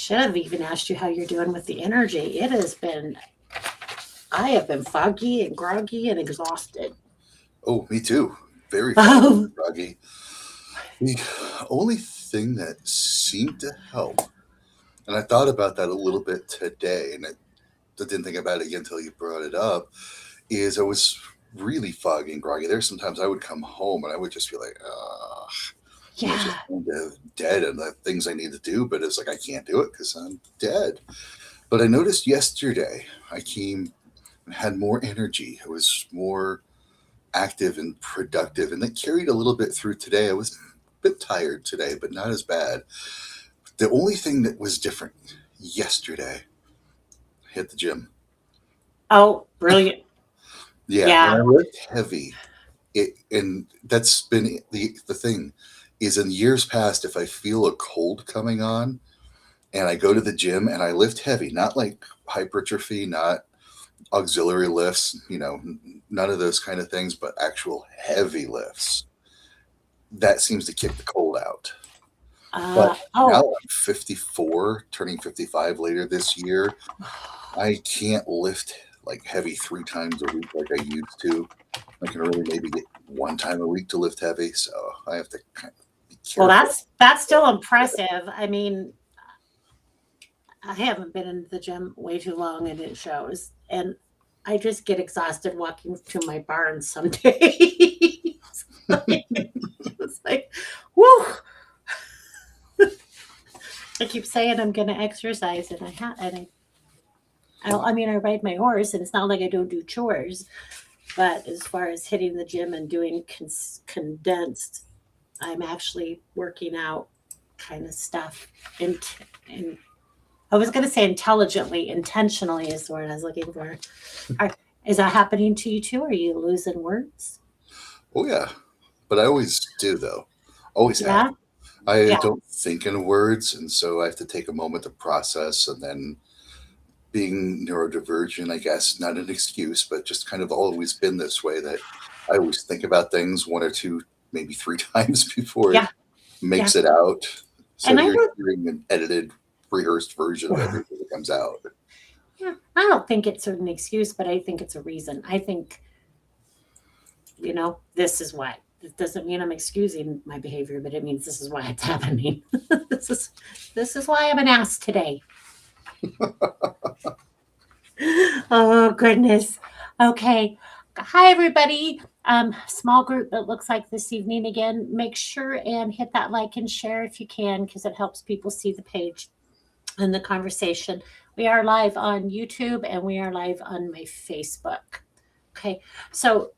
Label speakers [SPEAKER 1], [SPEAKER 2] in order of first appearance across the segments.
[SPEAKER 1] should have even asked you how you're doing with the energy. I have been foggy and groggy and exhausted.
[SPEAKER 2] Oh, me too. Very foggy
[SPEAKER 1] Oh,
[SPEAKER 2] and groggy. The only thing that seemed to help, and I thought about that a little bit today, and I didn't think about it again until you brought it up, is I was really foggy and groggy. There's sometimes I would come home and I would just feel like, just
[SPEAKER 1] yeah.
[SPEAKER 2] kind of dead and the things I need to do, but it's like I can't do it because I'm dead. But I noticed yesterday I came and had more energy. I was more active and productive, and that carried a little bit through today. I was a bit tired today, but not as bad. The only thing that was different yesterday, I hit the gym.
[SPEAKER 1] Oh, brilliant.
[SPEAKER 2] Yeah, when
[SPEAKER 1] Yeah.
[SPEAKER 2] I lift heavy, and that's been the thing is in years past, if I feel a cold coming on and I go to the gym and I lift heavy, not like hypertrophy, not auxiliary lifts, none of those kind of things, but actual heavy lifts, that seems to kick the cold out. But now
[SPEAKER 1] Oh,
[SPEAKER 2] I'm 54, turning 55 later this year. I can't lift like heavy 3 times a week like I used to. I can only maybe get 1 time a week to lift heavy, so I have to kind of be
[SPEAKER 1] well,
[SPEAKER 2] careful.
[SPEAKER 1] that's still impressive. I mean, I haven't been in the gym way too long and it shows. And I just get exhausted walking to my barn some days. It's like, whoo. I keep saying I'm going to exercise, and I ride my horse, and it's not like I don't do chores. But as far as hitting the gym and doing condensed, I'm actually working out kind of stuff. And I was going to say intelligently, intentionally is the word I was looking for. Are, is that happening to you too? Are you losing words?
[SPEAKER 2] Oh yeah, but I always do though. Always have.
[SPEAKER 1] Yeah,
[SPEAKER 2] I
[SPEAKER 1] yeah,
[SPEAKER 2] don't think in words, and so I have to take a moment to process, and then being neurodivergent, I guess, not an excuse, but just kind of always been this way that I always think about things 1 or 2, maybe 3 times before it
[SPEAKER 1] yeah, yeah.
[SPEAKER 2] makes it out. So
[SPEAKER 1] And I
[SPEAKER 2] you're
[SPEAKER 1] don't,
[SPEAKER 2] hearing an edited, rehearsed version of everything that comes out.
[SPEAKER 1] yeah, I don't think it's an excuse, but I think it's a reason. I think, this is why. It doesn't mean I'm excusing my behavior, but it means this is why it's happening. this is this is why I'm an ass today. Oh goodness. Okay. Hi everybody. Small group it looks like this evening again. Make sure and hit that like and share if you can because it helps people see the page and the conversation. We are live on YouTube and we are live on my Facebook. Okay. So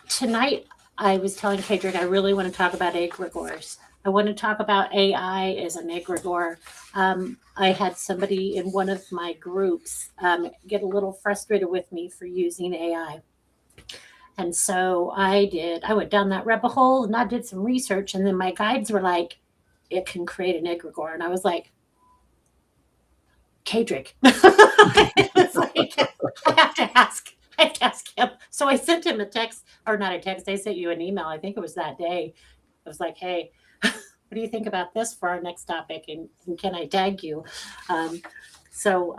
[SPEAKER 1] tonight I was telling Kaedrich I really want to talk about egregores. I want to talk about AI as an egregore. I had somebody in one of my groups get a little frustrated with me for using AI. And so I went down that rabbit hole and I did some research. And then my guides were like, it can create an egregore. And I was like, Kaedrich. It's like, I have to ask. I have to ask him. So I sent him a text, or not a text. I sent you an email. I think it was that day. I was like, hey, what do you think about this for our next topic? And can I tag you? Um, so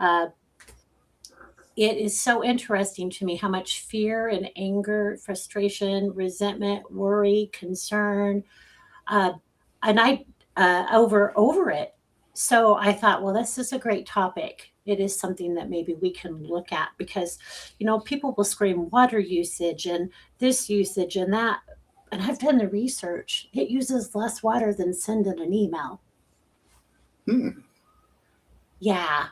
[SPEAKER 1] it is so interesting to me how much fear and anger, frustration, resentment, worry, concern, uh, and I over it. So I thought, well, this is a great topic. It is something that maybe we can look at because, people will scream water usage and this usage and that. And I've done the research. It uses less water than sending an email.
[SPEAKER 2] Hmm.
[SPEAKER 1] Yeah.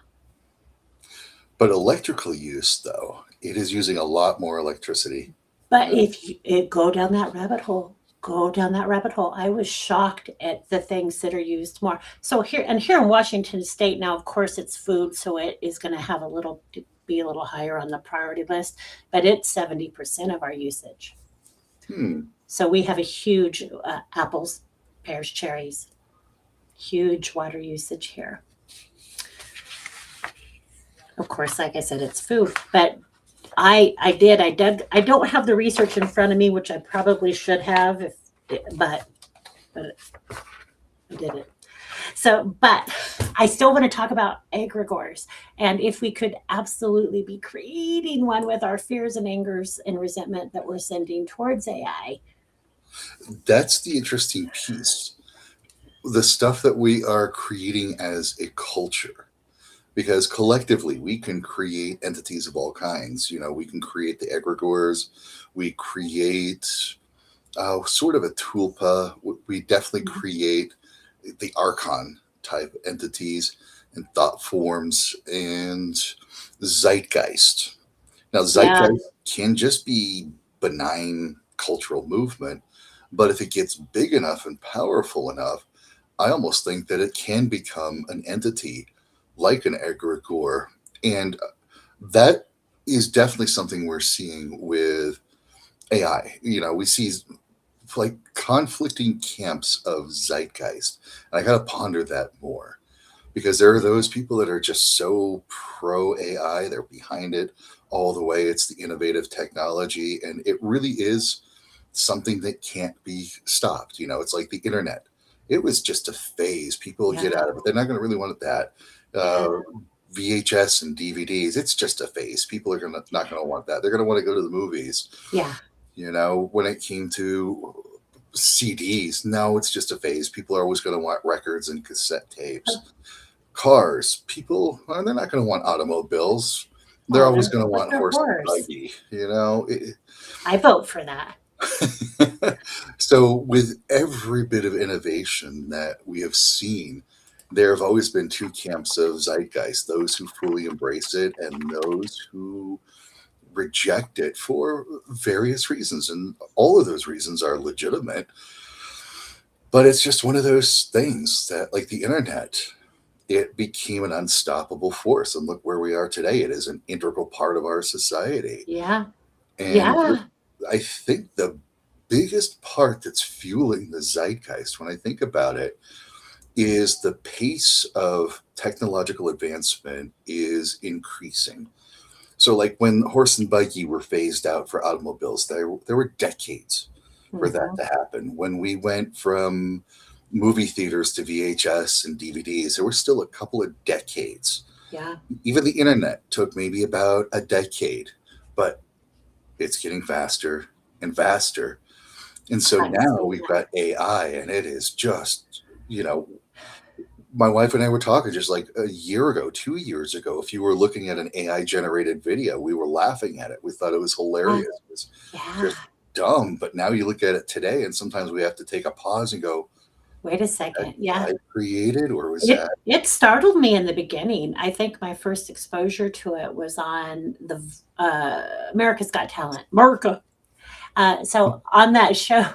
[SPEAKER 2] But electrical use, though, it is using a lot more electricity.
[SPEAKER 1] But if you go down that rabbit hole, go down that rabbit hole. I was shocked at the things that are used more. So here in Washington State now, of course, it's food, so it is going to have be a little higher on the priority list, but it's 70% of our usage.
[SPEAKER 2] Hmm.
[SPEAKER 1] So we have a huge apples, pears, cherries, huge water usage here. Of course, like I said, it's food, but I don't have the research in front of me, which I probably should have, but I did it. So, but I still want to talk about egregores, and if we could absolutely be creating one with our fears and angers and resentment that we're sending towards AI.
[SPEAKER 2] That's the interesting piece. The stuff that we are creating as a culture, because collectively we can create entities of all kinds. We can create the egregores, we create sort of a tulpa. We definitely create the archon type entities and thought forms and zeitgeist. Now,
[SPEAKER 1] Yeah,
[SPEAKER 2] zeitgeist can just be benign cultural movement, but if it gets big enough and powerful enough, I almost think that it can become an entity like an egregore. And that is definitely something we're seeing with AI. We see like conflicting camps of zeitgeist. And I got to ponder that more because there are those people that are just so pro AI, they're behind it all the way. It's the innovative technology, and it really is something that can't be stopped. It's like the internet. It was just a phase. People
[SPEAKER 1] yeah,
[SPEAKER 2] get out of it. They're not going to really want that.
[SPEAKER 1] yeah,
[SPEAKER 2] Uh, VHS and DVDs, it's just a phase. People are not going to want that. They're going to want to go to the movies.
[SPEAKER 1] yeah.
[SPEAKER 2] When it came to CDs, no, it's just a phase. People are always going to want records and cassette tapes. Cars, people, well, they're not going to want automobiles. They're
[SPEAKER 1] Oh,
[SPEAKER 2] always
[SPEAKER 1] they're
[SPEAKER 2] going to
[SPEAKER 1] like
[SPEAKER 2] want
[SPEAKER 1] a
[SPEAKER 2] horse and
[SPEAKER 1] horse.
[SPEAKER 2] buggy.
[SPEAKER 1] I vote for that.
[SPEAKER 2] So, with every bit of innovation that we have seen, there have always been two camps of zeitgeist: those who fully embrace it and those who reject it for various reasons. And all of those reasons are legitimate. But it's just one of those things that, like the internet, it became an unstoppable force. And look where we are today. It is an integral part of our society.
[SPEAKER 1] Yeah,
[SPEAKER 2] And
[SPEAKER 1] yeah,
[SPEAKER 2] I think the biggest part that's fueling the zeitgeist, when I think about it, is the pace of technological advancement is increasing. So, like when horse and buggy were phased out for automobiles, there were decades for that
[SPEAKER 1] hmm,
[SPEAKER 2] to happen. When we went from movie theaters to VHS and DVDs, there were still a couple of decades.
[SPEAKER 1] yeah.
[SPEAKER 2] Even the internet took maybe about a decade, but it's getting faster and faster. And so
[SPEAKER 1] Gotten
[SPEAKER 2] now
[SPEAKER 1] so
[SPEAKER 2] we've got AI, and it is just, you know, my wife and I were talking just like a year ago, 2 years ago. If you were looking at an AI generated video, we were laughing at it. We thought it was
[SPEAKER 1] yeah,
[SPEAKER 2] hilarious. It was
[SPEAKER 1] yeah.
[SPEAKER 2] just dumb. But now you look at it today, and sometimes we have to take a pause and go,
[SPEAKER 1] Wait a
[SPEAKER 2] that
[SPEAKER 1] second. Yeah.
[SPEAKER 2] AI created, or was
[SPEAKER 1] It
[SPEAKER 2] that?
[SPEAKER 1] it startled me in the beginning. I think my first exposure to it was on the America's Got Talent. America. So on that show,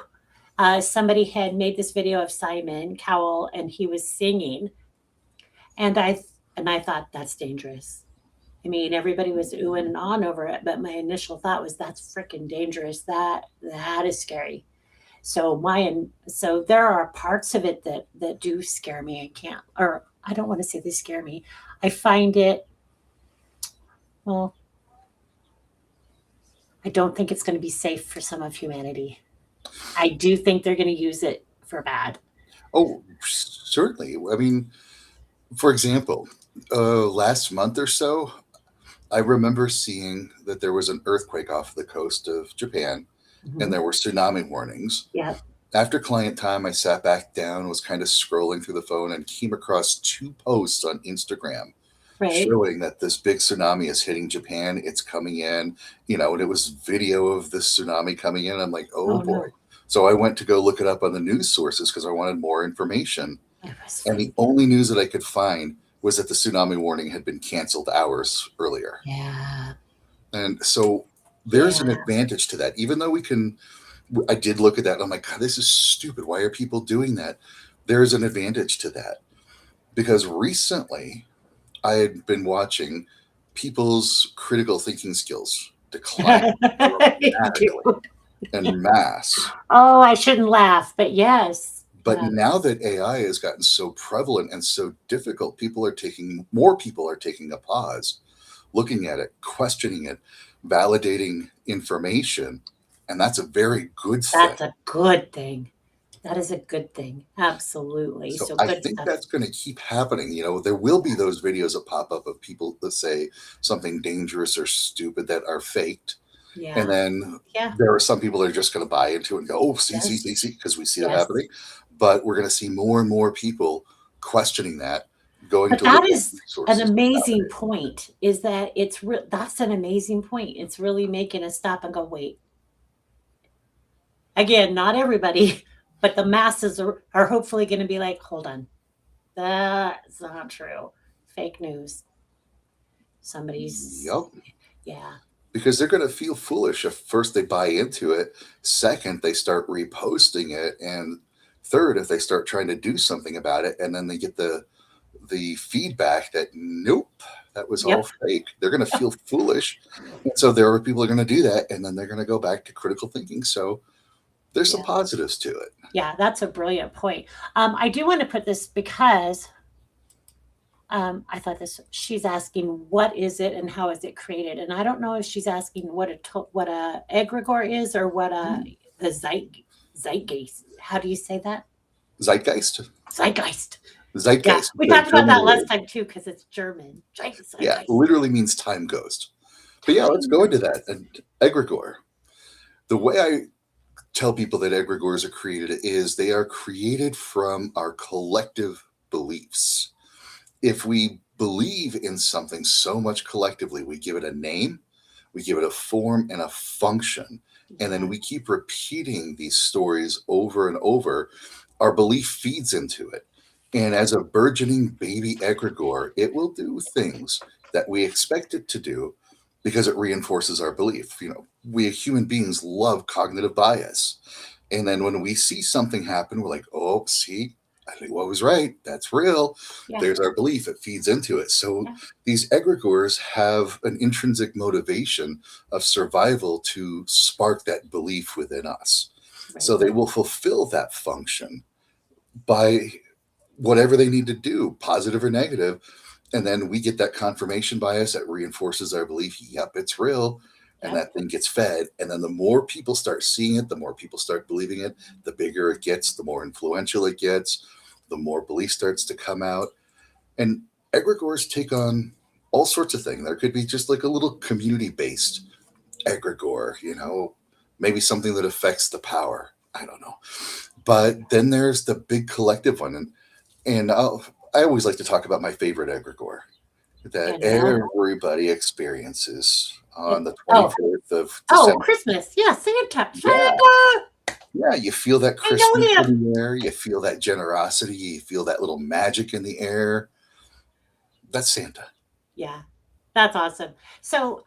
[SPEAKER 1] somebody had made this video of Simon Cowell, and he was singing, and I thought that's dangerous. I mean, everybody was oohing and on over it, but my initial thought was that's freaking dangerous. That is scary. So there are parts of it that do scare me. I can't, or I don't want to say they scare me. I find it, well, I don't think it's going to be safe for some of humanity. I do think they're going to use it for bad.
[SPEAKER 2] Oh, certainly. I mean, for example, last month or so, I remember seeing that there was an earthquake off the coast of Japan and
[SPEAKER 1] Mhm.
[SPEAKER 2] there were tsunami warnings.
[SPEAKER 1] Yeah.
[SPEAKER 2] After client time, I sat back down, was kind of scrolling through the phone, and came across two posts on Instagram
[SPEAKER 1] Right.
[SPEAKER 2] showing that this big tsunami is hitting Japan. It's coming in, and it was video of the tsunami coming in. I'm like, oh
[SPEAKER 1] Oh
[SPEAKER 2] boy.
[SPEAKER 1] no.
[SPEAKER 2] So I went to go look it up on the news sources because I wanted more information.
[SPEAKER 1] It was
[SPEAKER 2] And the
[SPEAKER 1] freaking,
[SPEAKER 2] only news that I could find was that the tsunami warning had been canceled hours earlier.
[SPEAKER 1] yeah.
[SPEAKER 2] And so there's an
[SPEAKER 1] Yeah.
[SPEAKER 2] advantage to that. Even though I did look at that and I'm like, God, this is stupid. Why are people doing that? There's an advantage to that because recently I had been watching people's critical thinking skills decline dramatically
[SPEAKER 1] Dude.
[SPEAKER 2] en masse.
[SPEAKER 1] Oh, I shouldn't laugh, but yes.
[SPEAKER 2] But now that AI has gotten so prevalent and so difficult, more people are taking a pause, looking at it, questioning it, validating information. And that's a very good thing.
[SPEAKER 1] That's a good thing. That is a good thing. Absolutely.
[SPEAKER 2] So
[SPEAKER 1] So
[SPEAKER 2] I
[SPEAKER 1] good
[SPEAKER 2] think
[SPEAKER 1] stuff.
[SPEAKER 2] that's going to keep happening. There will be
[SPEAKER 1] Yeah.
[SPEAKER 2] those videos that pop up of people that say something dangerous or stupid that are faked. And
[SPEAKER 1] Yeah.
[SPEAKER 2] then
[SPEAKER 1] Yeah.
[SPEAKER 2] there are some people that are just going to buy into it and go, oh,
[SPEAKER 1] Yes.
[SPEAKER 2] see, because we see it
[SPEAKER 1] Yes.
[SPEAKER 2] happening. But we're going to see more and more people questioning that, going
[SPEAKER 1] But
[SPEAKER 2] to look
[SPEAKER 1] that
[SPEAKER 2] at
[SPEAKER 1] is an
[SPEAKER 2] resources to
[SPEAKER 1] amazing
[SPEAKER 2] validate.
[SPEAKER 1] point, is that that's an amazing point. It's really making us stop and go, wait, again, not everybody, but the masses are hopefully going to be like, hold on, that's not true. Fake news. Somebody's,
[SPEAKER 2] Yep.
[SPEAKER 1] yeah,
[SPEAKER 2] Because they're going to feel foolish if first they buy into it, second they start reposting it, and third if they start trying to do something about it, and then they get the feedback that nope, that was all
[SPEAKER 1] yep,
[SPEAKER 2] fake. They're going to
[SPEAKER 1] yep,
[SPEAKER 2] feel foolish, and so there are people that are going to do that, and then they're going to go back to critical thinking. So there's some
[SPEAKER 1] yeah,
[SPEAKER 2] positives to it.
[SPEAKER 1] yeah. That's a brilliant point. I do want to put this because I thought this. She's asking what is it and how is it created, and I don't know if she's asking what a egregore is or what a the zeitgeist. How do you say that?
[SPEAKER 2] Zeitgeist.
[SPEAKER 1] Zeitgeist. Yeah,
[SPEAKER 2] Zeitgeist,
[SPEAKER 1] we
[SPEAKER 2] the
[SPEAKER 1] talked about
[SPEAKER 2] German
[SPEAKER 1] that last
[SPEAKER 2] word.
[SPEAKER 1] time too because it's German.
[SPEAKER 2] Yeah,
[SPEAKER 1] Zeitgeist.
[SPEAKER 2] literally means time ghost. But yeah, let's
[SPEAKER 1] Time
[SPEAKER 2] go into that.
[SPEAKER 1] goes.
[SPEAKER 2] And egregore. The way I tell people that egregores are created is they are created from our collective beliefs. If we believe in something so much collectively, we give it a name, we give it a form and a function, and then
[SPEAKER 1] Yeah,
[SPEAKER 2] we keep repeating these stories over and over. Our belief feeds into it. And
[SPEAKER 1] yeah,
[SPEAKER 2] as a burgeoning baby egregore, it will do things that we expect it to do because it reinforces our belief. We human beings love cognitive bias. And then when we see something happen, we're like, oh, see, I think what was right. That's real.
[SPEAKER 1] yeah,
[SPEAKER 2] There's our belief. It feeds into it. So
[SPEAKER 1] yeah.
[SPEAKER 2] these egregores have an intrinsic motivation of survival to spark that belief within us.
[SPEAKER 1] Right.
[SPEAKER 2] So they will fulfill that function by whatever they need to do, positive or negative. And then we get that confirmation bias that reinforces our belief. Yep, it's real. And
[SPEAKER 1] Yep.
[SPEAKER 2] that thing gets fed. And then the more people start seeing it, the more people start believing it, the bigger it gets, the more influential it gets, the more belief starts to come out. And egregores take on all sorts of things. There could be just like a little community based egregore, maybe something that affects the power. I don't know. But then there's the big collective one. And I always like to talk about my favorite egregore that
[SPEAKER 1] And
[SPEAKER 2] everybody experiences on the
[SPEAKER 1] oh,
[SPEAKER 2] 24th of
[SPEAKER 1] oh,
[SPEAKER 2] December.
[SPEAKER 1] Christmas. Yeah, Santa.
[SPEAKER 2] Yeah,
[SPEAKER 1] Santa.
[SPEAKER 2] yeah, you feel that
[SPEAKER 1] I know
[SPEAKER 2] Christmas
[SPEAKER 1] him.
[SPEAKER 2] in the air, you feel that generosity, you feel that little magic in the air. That's Santa.
[SPEAKER 1] Yeah, that's awesome. So,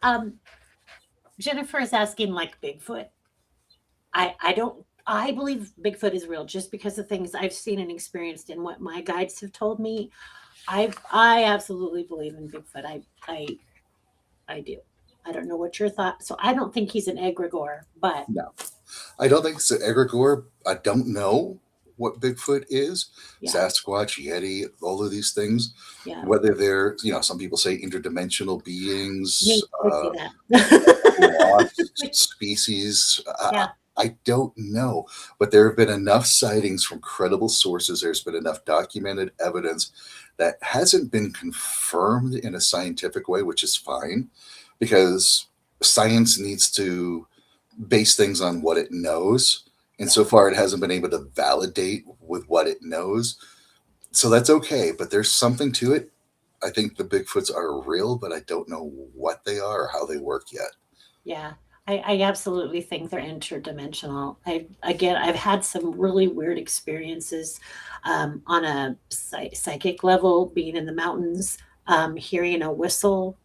[SPEAKER 1] Jennifer is asking like Bigfoot. I don't. I believe Bigfoot is real just because of things I've seen and experienced and what my guides have told me. I absolutely believe in Bigfoot. I do. I don't know what your thought. So I don't think he's an egregore, but
[SPEAKER 2] No, I don't think it's an egregore. I don't know what Bigfoot is,
[SPEAKER 1] yeah,
[SPEAKER 2] Sasquatch, Yeti, all of these things.
[SPEAKER 1] yeah.
[SPEAKER 2] Whether they're, some people say interdimensional beings,
[SPEAKER 1] Me, I see that.
[SPEAKER 2] lost species.
[SPEAKER 1] Yeah,
[SPEAKER 2] I don't know, but there have been enough sightings from credible sources. There's been enough documented evidence that hasn't been confirmed in a scientific way, which is fine because science needs to base things on what it knows. And
[SPEAKER 1] yeah,
[SPEAKER 2] so far, it hasn't been able to validate with what it knows. So that's okay, but there's something to it. I think the Bigfoots are real, but I don't know what they are or how they work yet.
[SPEAKER 1] yeah. I absolutely think they're interdimensional. I've had some really weird experiences on a psychic level, being in the mountains, hearing a whistle,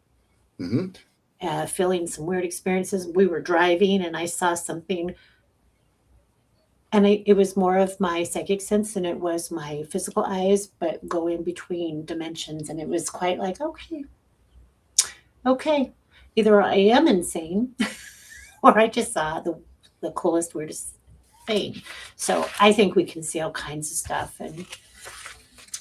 [SPEAKER 2] Hmm.
[SPEAKER 1] feeling some weird experiences. We were driving and I saw something, and it was more of my psychic sense than it was my physical eyes, but go in between dimensions. And it was quite like, okay, okay, either I am insane or I just saw the coolest, weirdest thing. So I think we can see all kinds of stuff. And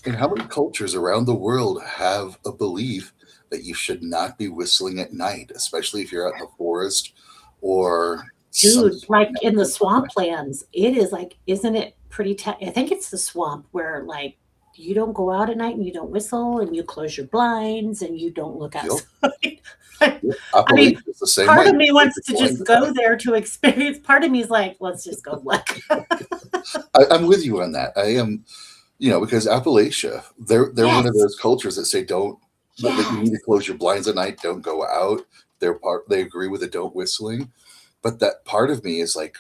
[SPEAKER 2] And how many cultures around the world have a belief that you should not be whistling at night, especially if you're out in the forest or some
[SPEAKER 1] dude,
[SPEAKER 2] sort of
[SPEAKER 1] like in the
[SPEAKER 2] natural environment?
[SPEAKER 1] swamplands, it is like, isn't it? I think it's the swamp where like you don't go out at night and you don't whistle and you close your blinds and you don't look
[SPEAKER 2] Yep.
[SPEAKER 1] outside. I
[SPEAKER 2] Yep.
[SPEAKER 1] mean,
[SPEAKER 2] Appalachia is the same
[SPEAKER 1] part
[SPEAKER 2] way.
[SPEAKER 1] of me
[SPEAKER 2] Close
[SPEAKER 1] wants
[SPEAKER 2] your
[SPEAKER 1] to
[SPEAKER 2] blinds
[SPEAKER 1] just
[SPEAKER 2] at
[SPEAKER 1] go
[SPEAKER 2] night.
[SPEAKER 1] there to experience. Part of me is like, let's just go look.
[SPEAKER 2] I'm with you on that. I am, because Appalachia, they're one of
[SPEAKER 1] Yes.
[SPEAKER 2] those cultures that say don't that you need to
[SPEAKER 1] Yes.
[SPEAKER 2] close your blinds at night, don't go out. They agree with the don't whistling, but that part of me is like,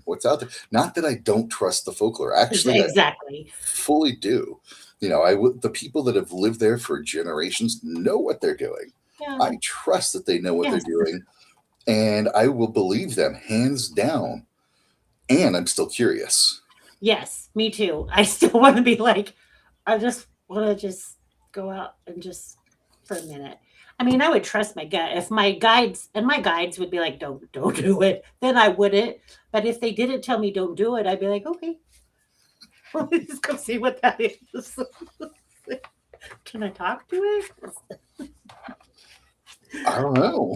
[SPEAKER 2] what's out there? Not that I don't trust the folklore. Actually, I
[SPEAKER 1] Exactly.
[SPEAKER 2] fully do. The people that have lived there for generations know what they're doing.
[SPEAKER 1] Yeah.
[SPEAKER 2] I trust that they know what they're
[SPEAKER 1] Yes.
[SPEAKER 2] doing, and I will believe them hands down. And I'm still curious.
[SPEAKER 1] Yes. Me too. I still want to be like, I just want to just go out and just for a minute. I mean, I would trust my gut. If my guides would be like, don't do it, then I wouldn't. But if they didn't tell me don't do it, I'd be like, okay, let me just go see what that is. Can I talk to it?
[SPEAKER 2] I don't know.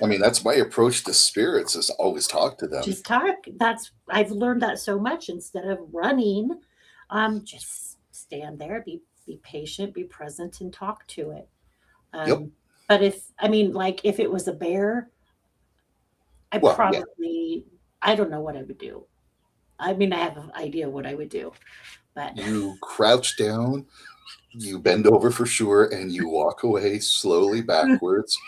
[SPEAKER 2] I mean, that's my approach to spirits is always talk to them.
[SPEAKER 1] Just talk. That's I've learned that so much instead of running. Just stand there, be patient, be present, and talk to it.
[SPEAKER 2] Yep.
[SPEAKER 1] Um, but if I mean, like, if it was a bear, I
[SPEAKER 2] Well, yeah.
[SPEAKER 1] probably I don't know what I would do. I mean, I have an idea what I would do, but
[SPEAKER 2] You crouch down, you bend over for sure, and you walk away slowly backwards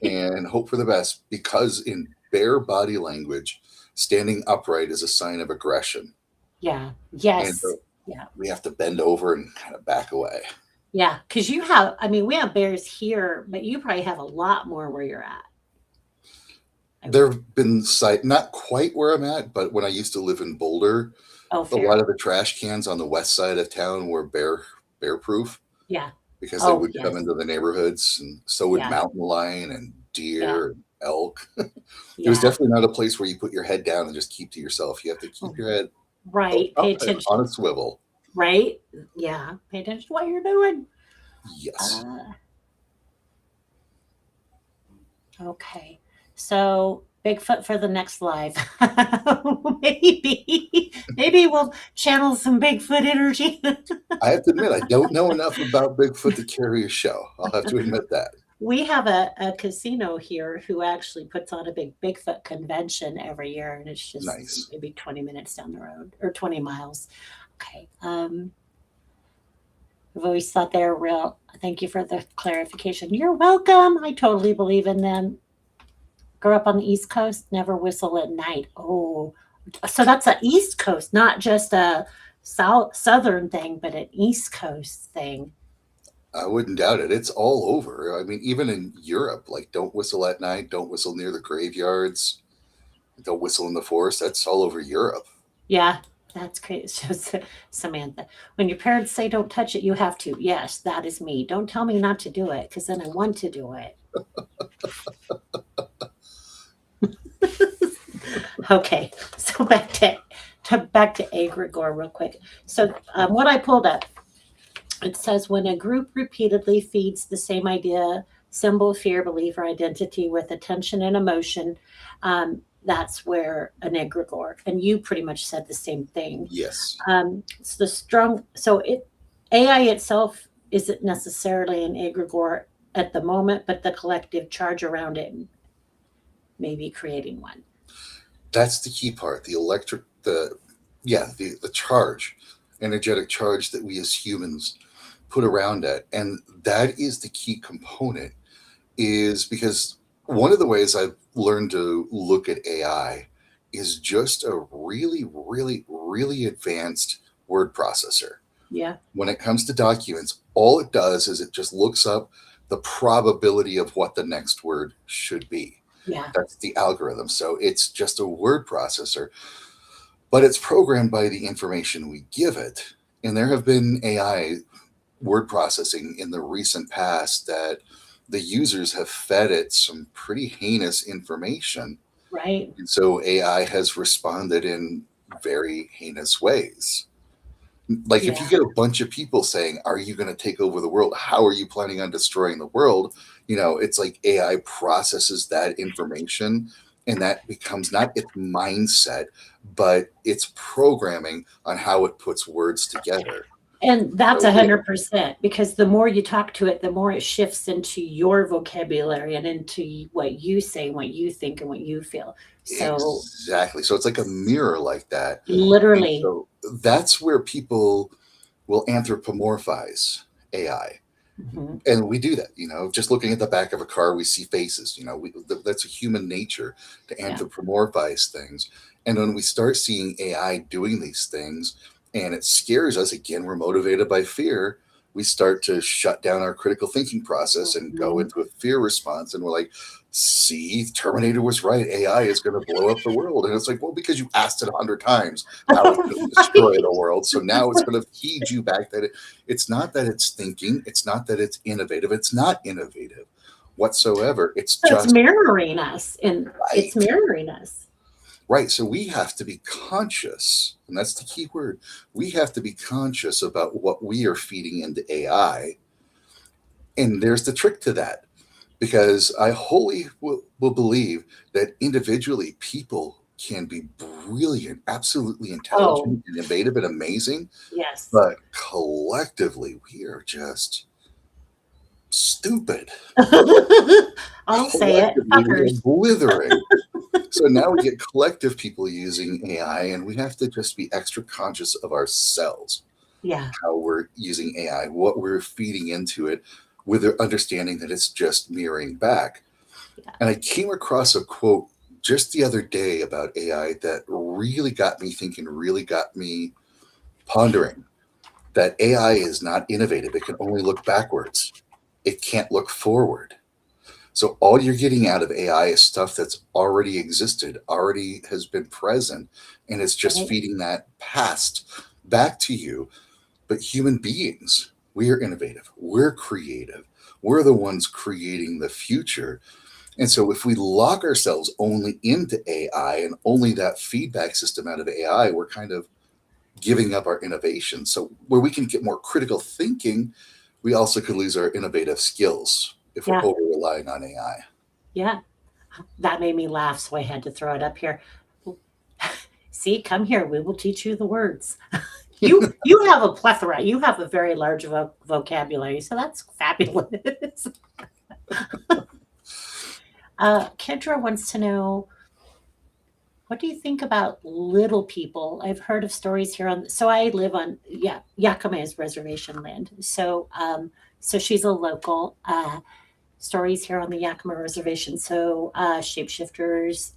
[SPEAKER 2] and hope for the best because in bare body language, standing upright is a sign of aggression.
[SPEAKER 1] yeah,
[SPEAKER 2] And
[SPEAKER 1] yes,
[SPEAKER 2] so
[SPEAKER 1] yeah,
[SPEAKER 2] we have to bend over and kind of back away.
[SPEAKER 1] yeah. Because you have, I mean, we have bears here, but you probably have a lot more where you're at.
[SPEAKER 2] There have been not quite where I'm at, but when I used to live in Boulder,
[SPEAKER 1] Oh,
[SPEAKER 2] a lot
[SPEAKER 1] fair.
[SPEAKER 2] of the trash cans on the west side of town were bear proof
[SPEAKER 1] Yeah.
[SPEAKER 2] because they
[SPEAKER 1] Oh,
[SPEAKER 2] would come
[SPEAKER 1] yes.
[SPEAKER 2] into the neighborhoods, and so would
[SPEAKER 1] Yeah.
[SPEAKER 2] mountain lion and
[SPEAKER 1] Yeah.
[SPEAKER 2] deer and elk. It was
[SPEAKER 1] Yeah.
[SPEAKER 2] definitely not a place where you put your head down and just keep to yourself. You have to keep your head both
[SPEAKER 1] Right.
[SPEAKER 2] up
[SPEAKER 1] Pay
[SPEAKER 2] and
[SPEAKER 1] attention.
[SPEAKER 2] on a swivel.
[SPEAKER 1] Right. Yeah. Pay attention to what you're doing.
[SPEAKER 2] Yes.
[SPEAKER 1] Uh, okay. So Bigfoot for the next live. Maybe we'll channel some Bigfoot energy.
[SPEAKER 2] I have to admit, I don't know enough about Bigfoot to carry a show. I'll have to admit that.
[SPEAKER 1] We have a casino here who actually puts on a big Bigfoot convention every year, and it's just
[SPEAKER 2] Nice.
[SPEAKER 1] maybe 20 minutes down the road or 20 miles. Okay. I've always thought they're real. Thank you for the clarification. You're welcome. I totally believe in them. Grew up on the East Coast, never whistle at night. Oh, so that's a East Coast, not just a Southern thing, but an East Coast thing.
[SPEAKER 2] I wouldn't doubt it. It's all over. I mean, even in Europe, like don't whistle at night, don't whistle near the graveyards, don't whistle in the forest. That's all over Europe.
[SPEAKER 1] Yeah, that's great. So, Samantha, when your parents say don't touch it, you have to. Yes, that is me. Don't tell me not to do it because then I want to do it. Okay, so back to egregore real quick. So what I pulled up, it says when a group repeatedly feeds the same idea, symbol, fear, belief, or identity with attention and emotion, that's where an egregore. And you pretty much said the same thing.
[SPEAKER 2] Yes.
[SPEAKER 1] It's the strong. So AI itself isn't necessarily an egregore at the moment, but the collective charge around it may be creating one.
[SPEAKER 2] That's the key part. The charge, energetic charge that we as humans put around it. And that is the key component, is because one of the ways I've learned to look at AI is just a really, really, really advanced word processor.
[SPEAKER 1] Yeah.
[SPEAKER 2] When it comes to documents, all it does is it just looks up the probability of what the next word should be.
[SPEAKER 1] Yeah.
[SPEAKER 2] That's the algorithm. So it's just a word processor, but it's programmed by the information we give it. And there have been AI word processing in the recent past that the users have fed it some pretty heinous information.
[SPEAKER 1] Right.
[SPEAKER 2] And so AI has responded in very heinous ways. Like if
[SPEAKER 1] Yeah.
[SPEAKER 2] you get a bunch of people saying, "Are you going to take over the world? How are you planning on destroying the world?" It's like AI processes that information And that becomes not its mindset, but its programming on how it puts words together.
[SPEAKER 1] And that's
[SPEAKER 2] So we,
[SPEAKER 1] 100% because the more you talk to it, the more it shifts into your vocabulary and into what you say, what you think, and what you feel. So,
[SPEAKER 2] exactly. So it's like a mirror like that. And
[SPEAKER 1] literally,
[SPEAKER 2] so that's where people will anthropomorphize AI.
[SPEAKER 1] mhm,
[SPEAKER 2] And we do that, just looking at the back of a car, we see faces, that's a human nature to
[SPEAKER 1] yeah,
[SPEAKER 2] anthropomorphize things. And when we start seeing AI doing these things and it scares us, again, we're motivated by fear. We start to shut down our critical thinking process and go
[SPEAKER 1] mhm.
[SPEAKER 2] into a fear response. And we're like, see, Terminator was right. AI is going to blow up the world. And it's like, well, because you asked it 100 times how it's going to destroy the world. So now it's going to feed you back that it's not that it's thinking, it's not that it's innovative, it's not innovative whatsoever. It's
[SPEAKER 1] So it's
[SPEAKER 2] just
[SPEAKER 1] mirroring us, and it's
[SPEAKER 2] right.
[SPEAKER 1] mirroring us.
[SPEAKER 2] Right. So we have to be conscious, and that's the key word. We have to be conscious about what we are feeding into AI. And there's the trick to that, because I wholly will believe that individually people can be brilliant, absolutely
[SPEAKER 1] Oh,
[SPEAKER 2] intelligent and innovative and amazing,
[SPEAKER 1] yes.
[SPEAKER 2] but collectively we are just stupid.
[SPEAKER 1] I'll say it,
[SPEAKER 2] Collectively we are
[SPEAKER 1] fuckers.
[SPEAKER 2] blithering. So now we get collective people using AI, and we have to just be extra conscious of ourselves,
[SPEAKER 1] Yeah,
[SPEAKER 2] how we're using AI, what we're feeding into it, with the understanding that it's just mirroring back.
[SPEAKER 1] yeah.
[SPEAKER 2] And I came across a quote just the other day about AI that really got me thinking, really got me pondering that AI is not innovative. It can only look backwards, it can't look forward. So all you're getting out of AI is stuff that's already existed, already has been present, and it's just
[SPEAKER 1] Right.
[SPEAKER 2] feeding that past back to you. But human beings, we are innovative, we're creative, we're the ones creating the future. And so if we lock ourselves only into AI and only that feedback system out of AI, we're kind of giving up our innovation. So where we can get more critical thinking, we also could lose our innovative skills if we're
[SPEAKER 1] Yeah,
[SPEAKER 2] over relying on AI.
[SPEAKER 1] yeah. That made me laugh, so I had to throw it up here. See, come here. We will teach you the words. You have a plethora. You have a very large vocabulary, so that's fabulous. Kendra wants to know, what do you think about little people? I've heard of stories here on. So I live on, yeah, Yakima's reservation land. So she's a local. Stories here on the Yakima Reservation. So shapeshifters,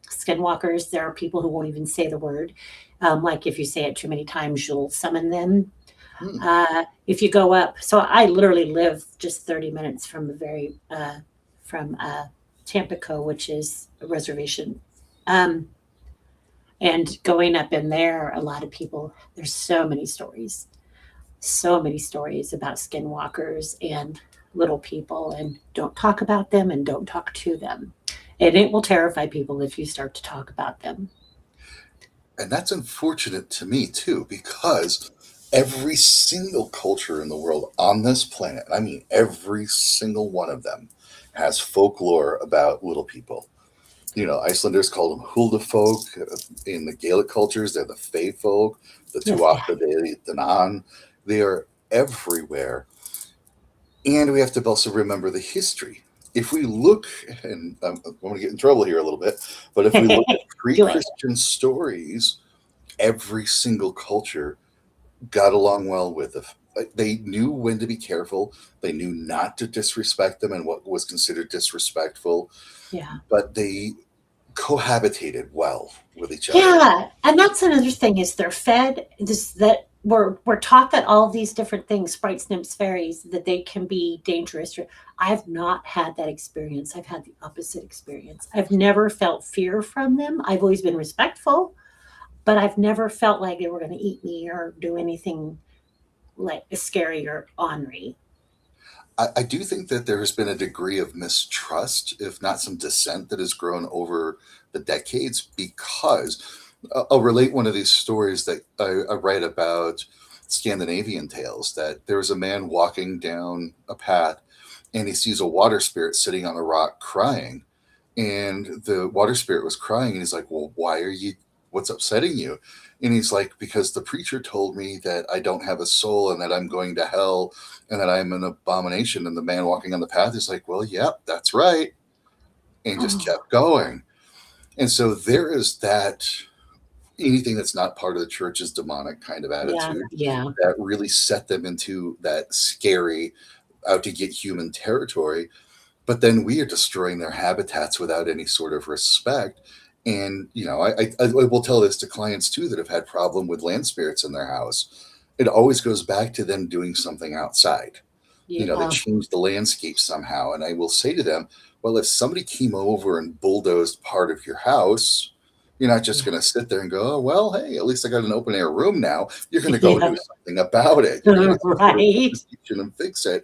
[SPEAKER 1] skinwalkers. There are people who won't even say the word. Like if you say it too many times, you'll summon them.
[SPEAKER 2] Hmm.
[SPEAKER 1] If you go up, so I literally live just 30 minutes from the very from Tampico, which is a reservation. Um, and going up in there, a lot of people. There's so many stories about skinwalkers and little people, and don't talk about them and don't talk to them. And it will terrify people if you start to talk about them.
[SPEAKER 2] And that's unfortunate to me too, because every single culture in the world on this planet, I mean, every single one of them, has folklore about little people. Icelanders call them Hulda folk. In the Gaelic cultures, they're the Fae folk, the
[SPEAKER 1] Yes, yeah,
[SPEAKER 2] Tuatha De Danann. They are everywhere. And we have to also remember the history. If we look, and I'm going to get in trouble here a little bit, but if we look at pre
[SPEAKER 1] do it.
[SPEAKER 2] Christian stories, every single culture got along well with it. They knew when to be careful. They knew not to disrespect them and what was considered disrespectful,
[SPEAKER 1] Yeah.
[SPEAKER 2] but they cohabitated well with each other.
[SPEAKER 1] Yeah, and that's another thing is they're fed this that we're taught that all these different things, sprites, nymphs, fairies, that they can be dangerous. I've not had that experience. I've had the opposite experience. I've never felt fear from them. I've always been respectful, but I've never felt like they were going to eat me or do anything like scary or ornery.
[SPEAKER 2] I do think that there has been a degree of mistrust, if not some dissent, that has grown over the decades because I'll relate one of these stories that I write about Scandinavian tales that there was a man walking down a path and he sees a water spirit sitting on a rock crying. And the water spirit was crying, and he's like, well, what's upsetting you? And he's like, because the preacher told me that I don't have a soul and that I'm going to hell and that I'm an abomination. And the man walking on the path is like, well, yep, that's right. And just
[SPEAKER 1] Oh,
[SPEAKER 2] kept going. And so there is that, anything that's not part of the church's demonic kind of
[SPEAKER 1] yeah,
[SPEAKER 2] attitude
[SPEAKER 1] yeah,
[SPEAKER 2] that really set them into that scary, out to get human territory. But then we are destroying their habitats without any sort of respect. And I will tell this to clients too that have had problem with land spirits in their house. It always goes back to them doing something outside. They
[SPEAKER 1] yeah,
[SPEAKER 2] change the landscape somehow. And I will say to them, well, if somebody came over and bulldozed part of your house, you're not just
[SPEAKER 1] yeah,
[SPEAKER 2] going to sit there and go, oh, well, hey, at least I got an open air room now. You're going to go
[SPEAKER 1] yeah,
[SPEAKER 2] do something about it. You're going to get some sort of
[SPEAKER 1] right.
[SPEAKER 2] investigation and fix it.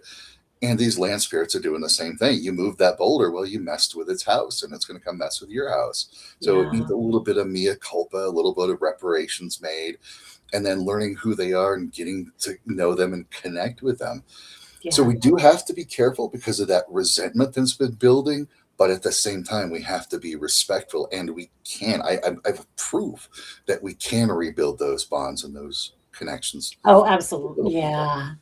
[SPEAKER 2] And these land spirits are doing the same thing. You move that boulder, well, you messed with its house, and it's going to come mess with your house. So it needs
[SPEAKER 1] Yeah,
[SPEAKER 2] a little bit of mea culpa, a little bit of reparations made, and then learning who they are and getting to know them and connect with them. So
[SPEAKER 1] yeah,
[SPEAKER 2] we do have to be careful because of that resentment that's been building. But at the same time, we have to be respectful, and we can. I've proof that we can rebuild those bonds and those connections
[SPEAKER 1] oh,
[SPEAKER 2] with
[SPEAKER 1] absolutely,
[SPEAKER 2] little people.
[SPEAKER 1] yeah,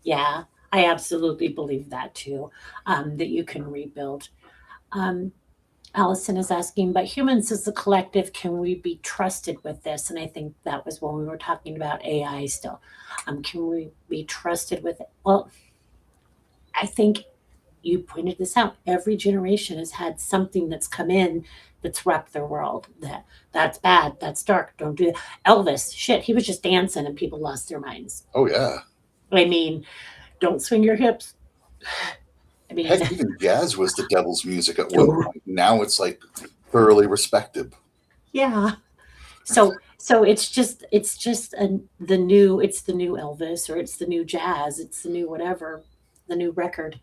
[SPEAKER 1] yeah, I absolutely believe that too, that you can rebuild. Um, Allison is asking, but humans as a collective, can we be trusted with this? And I think that was when we were talking about AI still. Can we be trusted with it? Well, I think you pointed this out. Every generation has had something that's come in that's wrecked their world. That's bad. That's dark. Don't do that. Elvis, shit, he was just dancing and people lost their minds.
[SPEAKER 2] Oh yeah.
[SPEAKER 1] I mean, don't swing your hips. I mean,
[SPEAKER 2] Heck, even jazz was the devil's music at one point. Now it's like thoroughly respected.
[SPEAKER 1] yeah. So it's the new Elvis or it's the new jazz, it's the new whatever, the new record.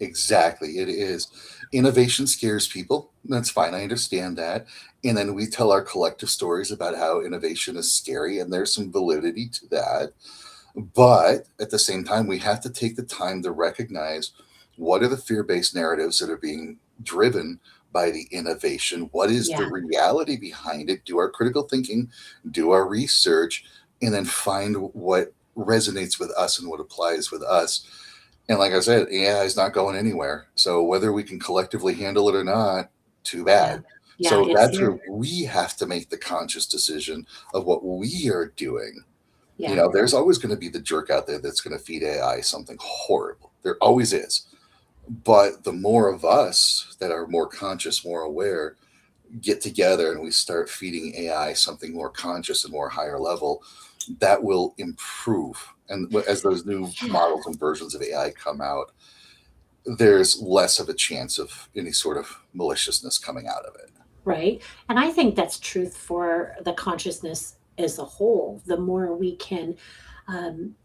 [SPEAKER 2] Exactly, it is. Innovation scares people. That's fine. I understand that. And then we tell our collective stories about how innovation is scary, and there's some validity to that. But at the same time, we have to take the time to recognize what are the fear based narratives that are being driven by the innovation? What is the
[SPEAKER 1] Yeah,
[SPEAKER 2] reality behind it? Do our critical thinking, do our research, and then find what resonates with us and what applies with us. And like I said, AI is not going anywhere. So whether we can collectively handle it or not, too
[SPEAKER 1] yeah,
[SPEAKER 2] bad.
[SPEAKER 1] yeah.
[SPEAKER 2] So
[SPEAKER 1] It's
[SPEAKER 2] that's
[SPEAKER 1] here.
[SPEAKER 2] where we have to make the conscious decision of what we are doing.
[SPEAKER 1] Yeah,
[SPEAKER 2] There's always going to be the jerk out there that's going to feed AI something horrible. There always is. But the more of us that are more conscious, more aware, get together and we start feeding AI something more conscious and more higher level, that will improve. And as those new
[SPEAKER 1] yeah.
[SPEAKER 2] models and versions of AI come out, there's less of a chance of any sort of maliciousness coming out of it.
[SPEAKER 1] Right. And I think that's truth for the consciousness as a whole. The more we can, um,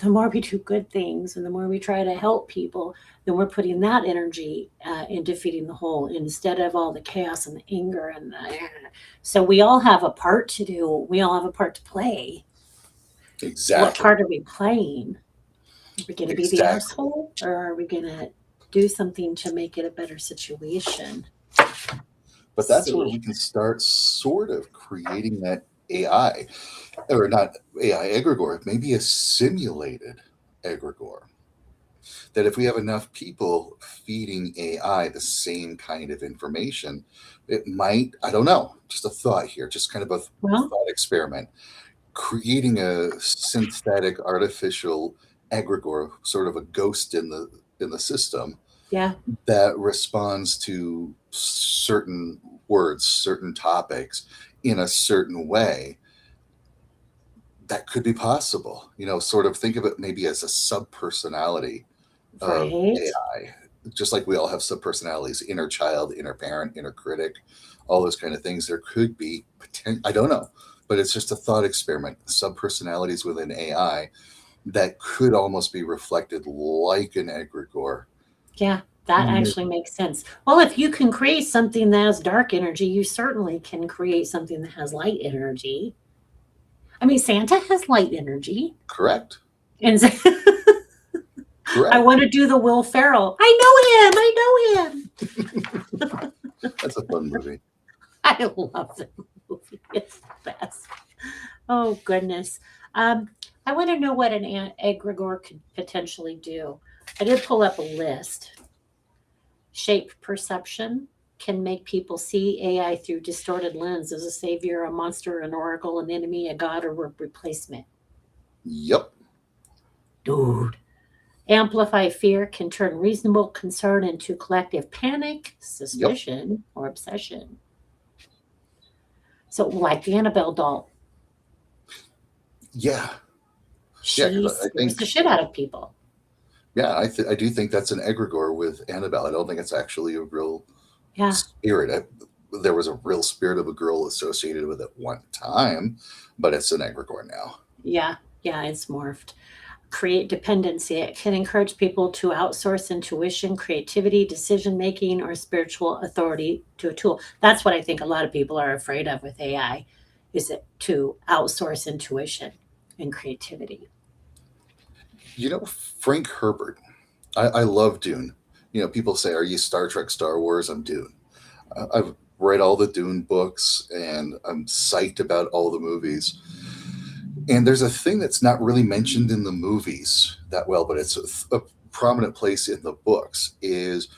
[SPEAKER 1] the more we do good things and the more we try to help people, then we're putting that energy into feeding the whole instead of all the chaos and the anger and the. So we all have a part to do. We all have a part to play. What
[SPEAKER 2] Exactly.
[SPEAKER 1] part are we playing? Are we going to be the
[SPEAKER 2] Exactly.
[SPEAKER 1] asshole or are we going to do something to make it a better situation?
[SPEAKER 2] But that's where
[SPEAKER 1] See.
[SPEAKER 2] we can start sort of creating that AI, or not AI egregore, maybe a simulated egregore. That if we have enough people feeding AI the same kind of information, it might, I don't know, just a thought here, just kind of a
[SPEAKER 1] Well,
[SPEAKER 2] thought experiment, creating a synthetic artificial egregore, sort of a ghost in the system
[SPEAKER 1] yeah,
[SPEAKER 2] that responds to certain words, certain topics in a certain way. That could be possible. Sort of think of it maybe as a sub personality of
[SPEAKER 1] right.
[SPEAKER 2] AI. Just like we all have sub personalities, inner child, inner parent, inner critic, all those kind of things. There could be I don't know, but it's just a thought experiment. Sub personalities within AI that could almost be reflected like an egregore.
[SPEAKER 1] Yeah, that actually makes sense. Well, if you can create something that has dark energy, you certainly can create something that has light energy. I mean, Santa has light energy.
[SPEAKER 2] Correct.
[SPEAKER 1] And I
[SPEAKER 2] Correct.
[SPEAKER 1] want to do the Will Ferrell. I know him. I know him.
[SPEAKER 2] That's a fun movie.
[SPEAKER 1] I love the movie. It's the best. Oh goodness. Um, I want to know what an egregore could potentially do. I did pull up a list. Shape perception can make people see AI through distorted lens as a savior, a monster, an oracle, an enemy, a god, or a replacement.
[SPEAKER 2] Yep.
[SPEAKER 1] Dude. Amplify fear can turn reasonable concern into collective panic,
[SPEAKER 2] Yep.
[SPEAKER 1] suspicion, or obsession. So, like the Annabelle doll,
[SPEAKER 2] Yeah. Yeah.
[SPEAKER 1] she
[SPEAKER 2] Because I
[SPEAKER 1] scares
[SPEAKER 2] think,
[SPEAKER 1] the shit out of people.
[SPEAKER 2] yeah, I do think that's an egregore with Annabelle. I don't think it's actually a real
[SPEAKER 1] Yeah,
[SPEAKER 2] spirit. There was a real spirit of a girl associated with it one time, but it's an egregore now.
[SPEAKER 1] yeah, yeah, it's morphed. Create dependency. It can encourage people to outsource intuition, creativity, decision making, or spiritual authority to a tool. That's what I think a lot of people are afraid of with AI, is it to outsource intuition and creativity.
[SPEAKER 2] You know, Frank Herbert. I love Dune. You know, people say, "Are you Star Trek, Star Wars?" I'm Dune. I've read all the Dune books, and I'm psyched about all the movies. And there's a thing that's not really mentioned in the movies that well, but it's a prominent place in the books. Is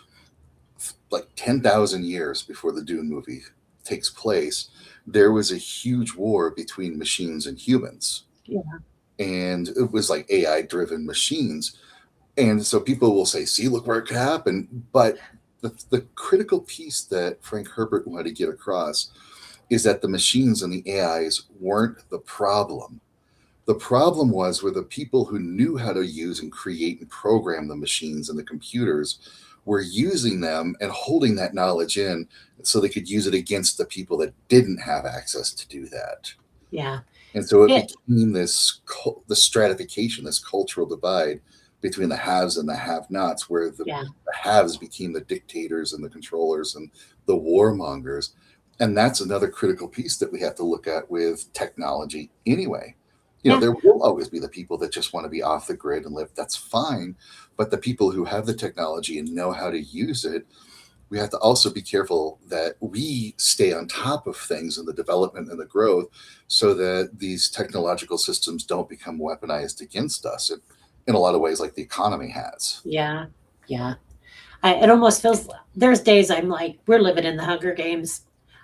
[SPEAKER 2] like 10,000 years before the Dune movie takes place, there was a huge war between machines and humans,
[SPEAKER 1] Yeah,
[SPEAKER 2] and it was like AI driven machines. And so people will say, see, look where it could happen. But the critical piece that Frank Herbert wanted to get across is that the machines and the AIs weren't the problem. The problem were the people who knew how to use and create and program the machines and the computers were using them and holding that knowledge in so they could use it against the people that didn't have access to do that.
[SPEAKER 1] yeah.
[SPEAKER 2] And so it
[SPEAKER 1] It,
[SPEAKER 2] became this stratification, this cultural divide between the haves and the have-nots, where
[SPEAKER 1] yeah,
[SPEAKER 2] the haves became the dictators and the controllers and the warmongers. And that's another critical piece that we have to look at with technology anyway. You know,
[SPEAKER 1] yeah,
[SPEAKER 2] there will always be the people that just want to be off the grid and live. That's fine. But the people who have the technology and know how to use it, we have to also be careful that we stay on top of things and the development and the growth so that these technological systems don't become weaponized against us in a lot of ways, like the economy has.
[SPEAKER 1] yeah, yeah. It almost feels there's days I'm like, we're living in the Hunger Games.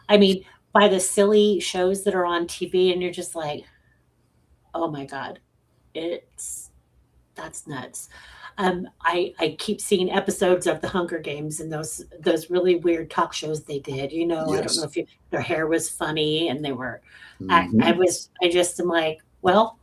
[SPEAKER 1] I mean, by the silly shows that are on TV, and you're just like, oh my God, it's that's nuts. I keep seeing episodes of the Hunger Games and those really weird talk shows they did. I don't know
[SPEAKER 2] Yes.
[SPEAKER 1] if their hair was funny and they were.
[SPEAKER 2] Hmm.
[SPEAKER 1] I just am like, well,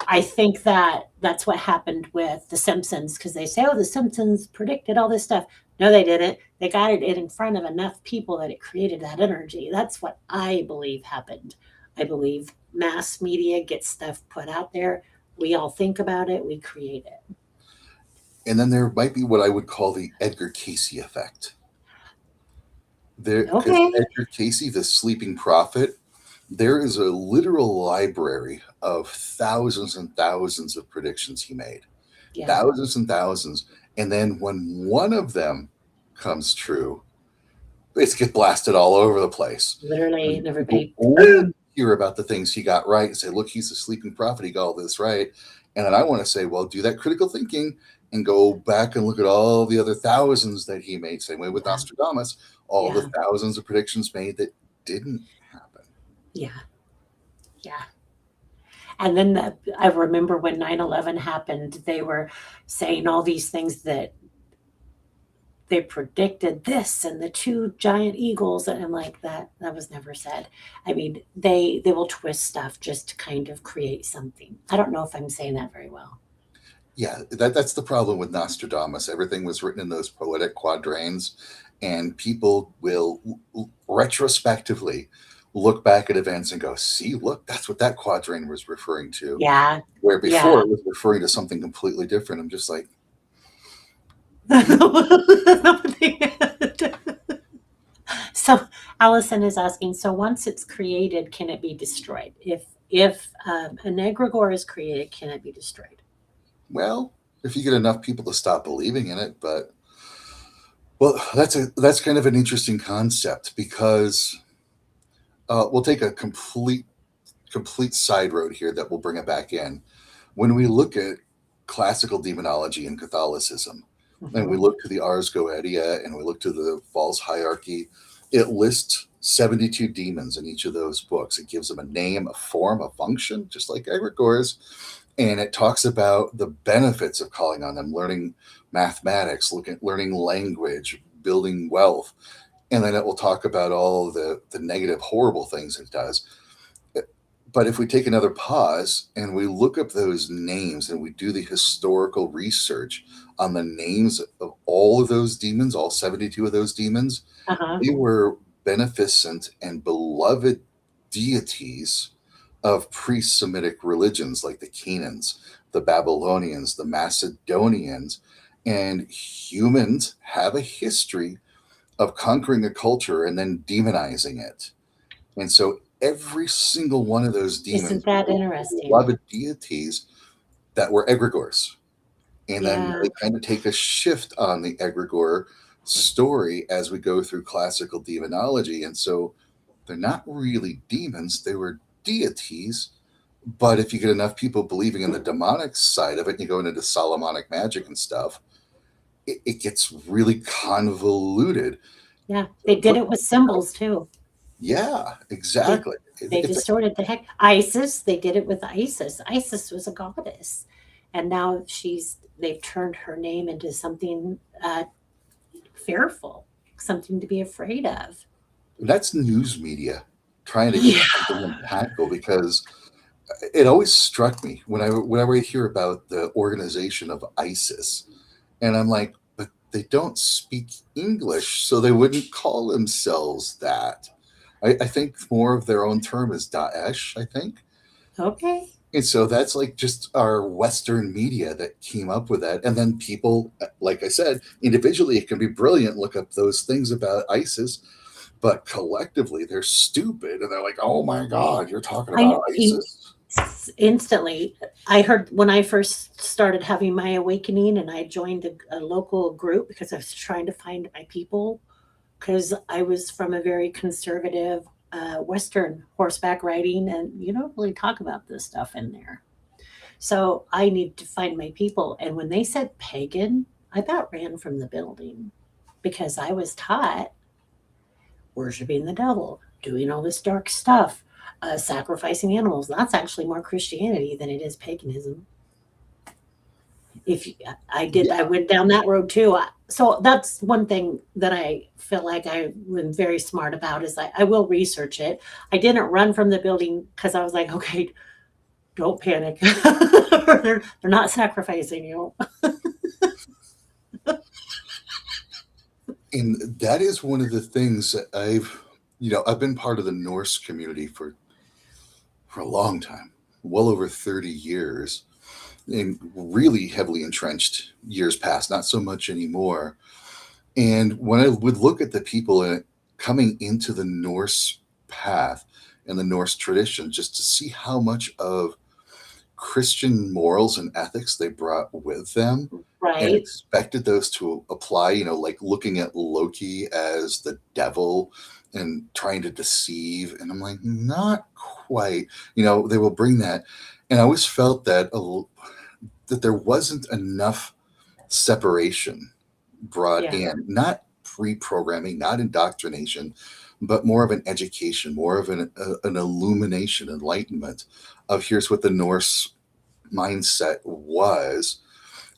[SPEAKER 1] I think that that's what happened with The Simpsons because they say, oh, The Simpsons predicted all this stuff. No, they didn't. They got it in front of enough people that it created that energy. That's what I believe happened. I believe mass media gets stuff put out there. We all think about it, we create it.
[SPEAKER 2] And then there might be what I would call the Edgar Casey effect. There, because
[SPEAKER 1] Okay.
[SPEAKER 2] Edgar Casey, the sleeping prophet, there is a literal library of thousands and thousands of predictions he made,
[SPEAKER 1] Yeah.
[SPEAKER 2] thousands and thousands. And then when one of them comes true, it gets blasted all over the place.
[SPEAKER 1] Literally,
[SPEAKER 2] And
[SPEAKER 1] and
[SPEAKER 2] people
[SPEAKER 1] everybody,
[SPEAKER 2] only hear about the things he got right and say, look, he's a sleeping prophet. He got all this right. And then I want to say, well, do that critical thinking and go back and look at all the other thousands that he made. Same way with
[SPEAKER 1] yeah,
[SPEAKER 2] Nostradamus, all the
[SPEAKER 1] yeah,
[SPEAKER 2] thousands of predictions made that didn't happen.
[SPEAKER 1] yeah, yeah. And then I remember when 9/11 happened, they were saying all these things that they predicted this and the two giant eagles, and I'm like, that was never said. I mean, they will twist stuff just to kind of create something. I don't know if I'm saying that very well.
[SPEAKER 2] Yeah, that's the problem with Nostradamus. Everything was written in those poetic quatrains, and people will retrospectively look back at events and go, see, look, that's what that quatrain was referring to.
[SPEAKER 1] Yeah,
[SPEAKER 2] Where
[SPEAKER 1] yeah.
[SPEAKER 2] before it was referring to something completely different. I'm just like,
[SPEAKER 1] So Allison is asking, so once it's created, can it be destroyed? If an egregore is created, can it be destroyed?
[SPEAKER 2] well, if you get enough people to stop believing in it, but Well, that's kind of an interesting concept because we'll take a complete side road here that we'll bring it back in. When we look at classical demonology and Catholicism, and we
[SPEAKER 1] Mhm.
[SPEAKER 2] look to the Ars Goetia and we look to the false hierarchy, it lists 72 demons in each of those books. It gives them a name, a form, a function, just like egregores. And it talks about the benefits of calling on them, learning mathematics, learning language, building wealth. And then it will talk about all the negative, horrible things it does. But if we take another pause and we look up those names and we do the historical research on the names of all of those demons, all 72 of those demons,
[SPEAKER 1] Uh-huh.
[SPEAKER 2] they were beneficent and beloved deities of pre Semitic religions like the Canaans, the Babylonians, the Macedonians. And humans have a history of conquering a culture and then demonizing it. And so every single one of those
[SPEAKER 1] Isn't
[SPEAKER 2] demons
[SPEAKER 1] that
[SPEAKER 2] were
[SPEAKER 1] interesting?
[SPEAKER 2] beloved deities that were egregores. And then
[SPEAKER 1] Yeah.
[SPEAKER 2] they kind of take a shift on the egregore story as we go through classical demonology. And so they're not really demons, they were deities. But if you get enough people believing in the demonic side of it, and you go into Solomonic magic and stuff, it gets really convoluted.
[SPEAKER 1] Yeah. They did
[SPEAKER 2] But
[SPEAKER 1] it with symbols too.
[SPEAKER 2] yeah,
[SPEAKER 1] They
[SPEAKER 2] exactly.
[SPEAKER 1] they
[SPEAKER 2] It's
[SPEAKER 1] distorted the heck. Isis, they did it with Isis. Isis was a goddess. And now they've turned her name into something fearful, something to be afraid of.
[SPEAKER 2] that's news media trying to get
[SPEAKER 1] Yeah.
[SPEAKER 2] something impactful because it always struck me whenever I hear about the organization of ISIS, and I'm like, but they don't speak English, so they wouldn't call themselves that. I think more of their own term is Daesh, I think.
[SPEAKER 1] Okay.
[SPEAKER 2] And so that's like just our Western media that came up with that. And then people, like I said, individually, it can be brilliant. Look up those things about ISIS, but collectively, they're stupid. And they're like, oh my God, you're talking
[SPEAKER 1] I
[SPEAKER 2] about
[SPEAKER 1] in,
[SPEAKER 2] ISIS.
[SPEAKER 1] instantly, I heard when I first started having my awakening and I joined a local group because I was trying to find my people because I was from a very conservative Western horseback riding, and you don't really talk about this stuff in there. So I need to find my people. And when they said pagan, I about ran from the building because I was taught worshiping the devil, doing all this dark stuff, sacrificing animals. That's actually more Christianity than it is paganism. If I
[SPEAKER 2] Yeah.
[SPEAKER 1] went down that road too. So that's one thing that I feel like I've been very smart about is I will research it. I didn't run from the building because I was like, okay, don't panic. They're not sacrificing you.
[SPEAKER 2] And that is one of the things that I've been part of the Norse community for a long time, well over 30 years, and really heavily entrenched years past, not so much anymore. And when I would look at the people coming into the Norse path and the Norse tradition, just to see how much of Christian morals and ethics they brought with them and
[SPEAKER 1] Right.
[SPEAKER 2] expected those to apply, like looking at Loki as the devil and trying to deceive. And I'm like, not quite. They will bring that. And I always felt that there wasn't enough separation brought
[SPEAKER 1] Yeah.
[SPEAKER 2] in, not pre-programming, not indoctrination, but more of an education, more of an illumination, enlightenment of here's what the Norse mindset was,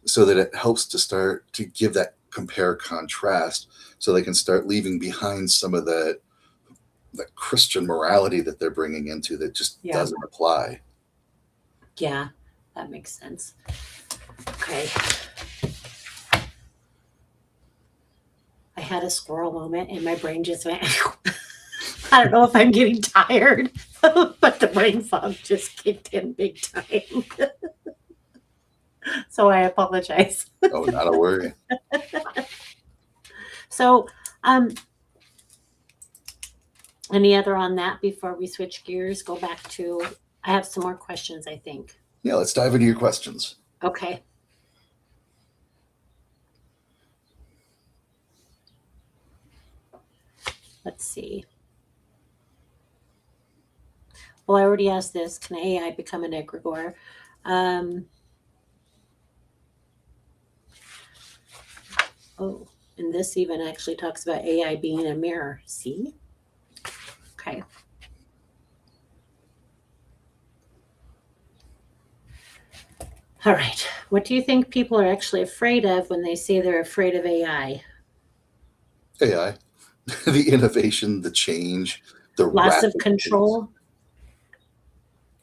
[SPEAKER 2] so that it helps to start to give that compare contrast, so they can start leaving behind some of that Christian morality that they're bringing into that just
[SPEAKER 1] Yeah.
[SPEAKER 2] doesn't apply.
[SPEAKER 1] Yeah. That makes sense. Okay. I had a squirrel moment and my brain just went. I don't know if I'm getting tired, but the brain fog just kicked in big time. So I apologize.
[SPEAKER 2] Oh, not a worry.
[SPEAKER 1] So, um, any other on that before we switch gears? Go back to, I have some more questions, I think.
[SPEAKER 2] Yeah, let's dive into your questions.
[SPEAKER 1] Okay. Let's see. Well, I already asked this. Can AI become an egregore? Um, oh, and this even actually talks about AI being a mirror. See? Okay. All right. What do you think people are actually afraid of when they say they're afraid of AI?
[SPEAKER 2] AI, the innovation, the change, the
[SPEAKER 1] Loss of
[SPEAKER 2] rapid pace.
[SPEAKER 1] control,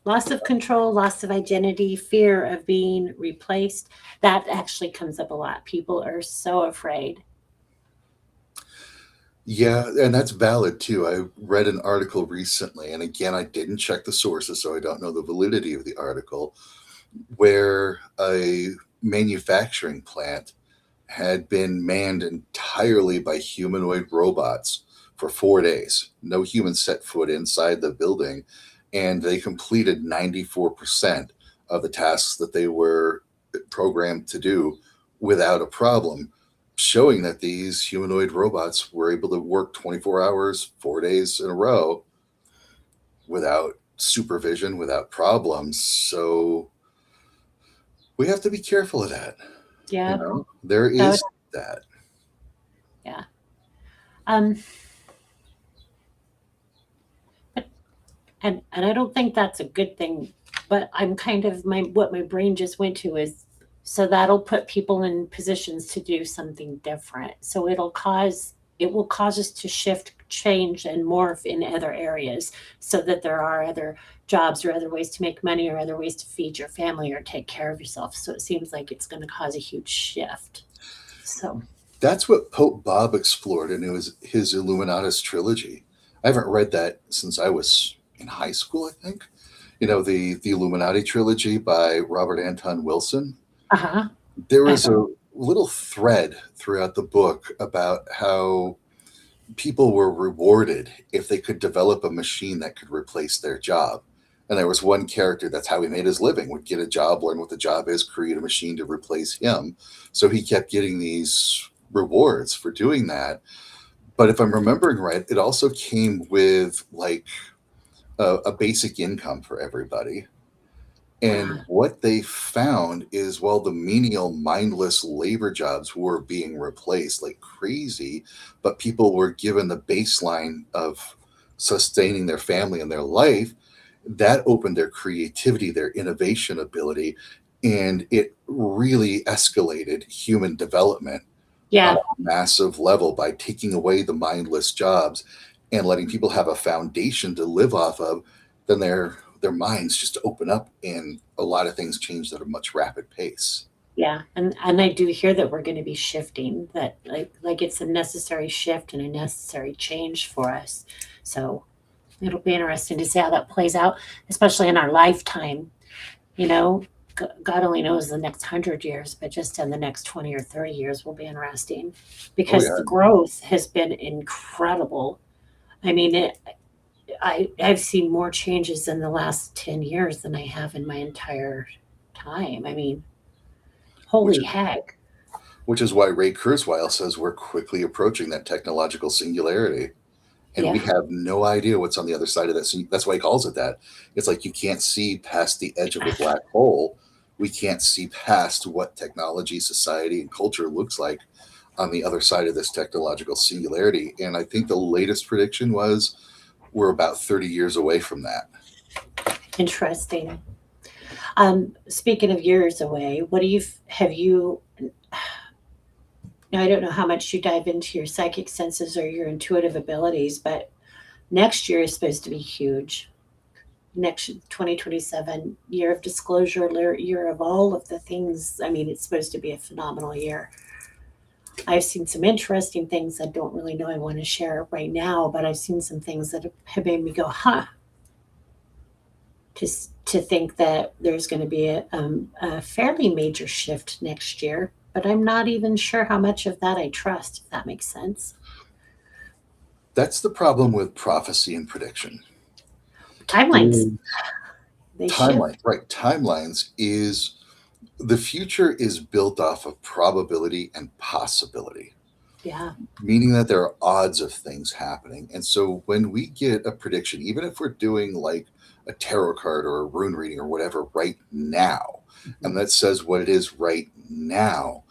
[SPEAKER 1] loss of control, loss of identity, fear of being replaced. That actually comes up a lot. People are so afraid.
[SPEAKER 2] Yeah, and that's valid too. I read an article recently, and again, I didn't check the sources, so I don't know the validity of the article, where a manufacturing plant had been manned entirely by humanoid robots for 4 days. No humans set foot inside the building, and they completed 94% of the tasks that they were programmed to do without a problem, showing that these humanoid robots were able to work 24 hours, 4 days in a row without supervision, without problems. So we have to be careful of that. You
[SPEAKER 1] Yeah.
[SPEAKER 2] know, there
[SPEAKER 1] That would,
[SPEAKER 2] is that.
[SPEAKER 1] yeah. Um, but and I don't think that's a good thing. But I'm kind of my what my brain just went to is so that'll put people in positions to do something different. So it will cause us to shift, change, and morph in other areas so that there are other jobs or other ways to make money or other ways to feed your family or take care of yourself. So it seems like it's going to cause a huge shift. So
[SPEAKER 2] That's what Pope Bob explored in his Illuminatus trilogy. I haven't read that since I was in high school, I think. You know, the Illuminati trilogy by Robert Anton Wilson.
[SPEAKER 1] uh-huh.
[SPEAKER 2] There
[SPEAKER 1] I've
[SPEAKER 2] was a little thread throughout the book about how people were rewarded if they could develop a machine that could replace their job. And there was one character, that's how he made his living, would get a job, learn what the job is, create a machine to replace him. So he kept getting these rewards for doing that. But if I'm remembering right, it also came with like a basic income for everybody. And
[SPEAKER 1] uh,
[SPEAKER 2] what they found is while the menial, mindless labor jobs were being replaced like crazy, but people were given the baseline of sustaining their family and their life, that opened their creativity, their innovation ability, and it really escalated human development on
[SPEAKER 1] yeah,
[SPEAKER 2] a massive level by taking away the mindless jobs and letting people have a foundation to live off of. Then their minds just open up and a lot of things change at a much rapid pace.
[SPEAKER 1] yeah, and I do hear that we're going to be shifting. That like it's a necessary shift and a necessary change for us. So it'll be interesting to see how that plays out, especially in our lifetime. You know, God only knows the next 100 years, but just in the next 20 or 30 years will be interesting
[SPEAKER 2] Oh
[SPEAKER 1] because
[SPEAKER 2] yeah.
[SPEAKER 1] the growth has been incredible. I mean, I've seen more changes in the last 10 years than I have in my entire time. I mean,
[SPEAKER 2] which
[SPEAKER 1] holy
[SPEAKER 2] is
[SPEAKER 1] heck!
[SPEAKER 2] which is why Ray Kurzweil says we're quickly approaching that technological singularity, and we
[SPEAKER 1] Yeah,
[SPEAKER 2] have no idea what's on the other side of that. That's why he calls it that. It's like you can't see past the edge of the black hole. We can't see past what technology, society, and culture looks like on the other side of this technological singularity. And I think the latest prediction was we're about 30 years away from that.
[SPEAKER 1] interesting. Speaking of years away, what do you have you? Now I don't know how much you dive into your psychic senses or your intuitive abilities, but next year is supposed to be huge. Next 2027 year of disclosure, year of all of the things. I mean, it's supposed to be a phenomenal year. I've seen some interesting things I don't really know I want to share right now, but I've seen some things that have made me go, huh, to think that there's going to be a fairly major shift next year, but I'm not even sure how much of that I trust, if that makes sense.
[SPEAKER 2] That's the problem with prophecy and prediction.
[SPEAKER 1] Timelines,
[SPEAKER 2] Mm.
[SPEAKER 1] they
[SPEAKER 2] Timeline,
[SPEAKER 1] shift.
[SPEAKER 2] right? Timelines is the future is built off of probability and possibility.
[SPEAKER 1] Yeah.
[SPEAKER 2] meaning that there are odds of things happening. And so when we get a prediction, even if we're doing like a tarot card or a rune reading or whatever right now, and
[SPEAKER 1] Mhm.
[SPEAKER 2] that says what it is right now,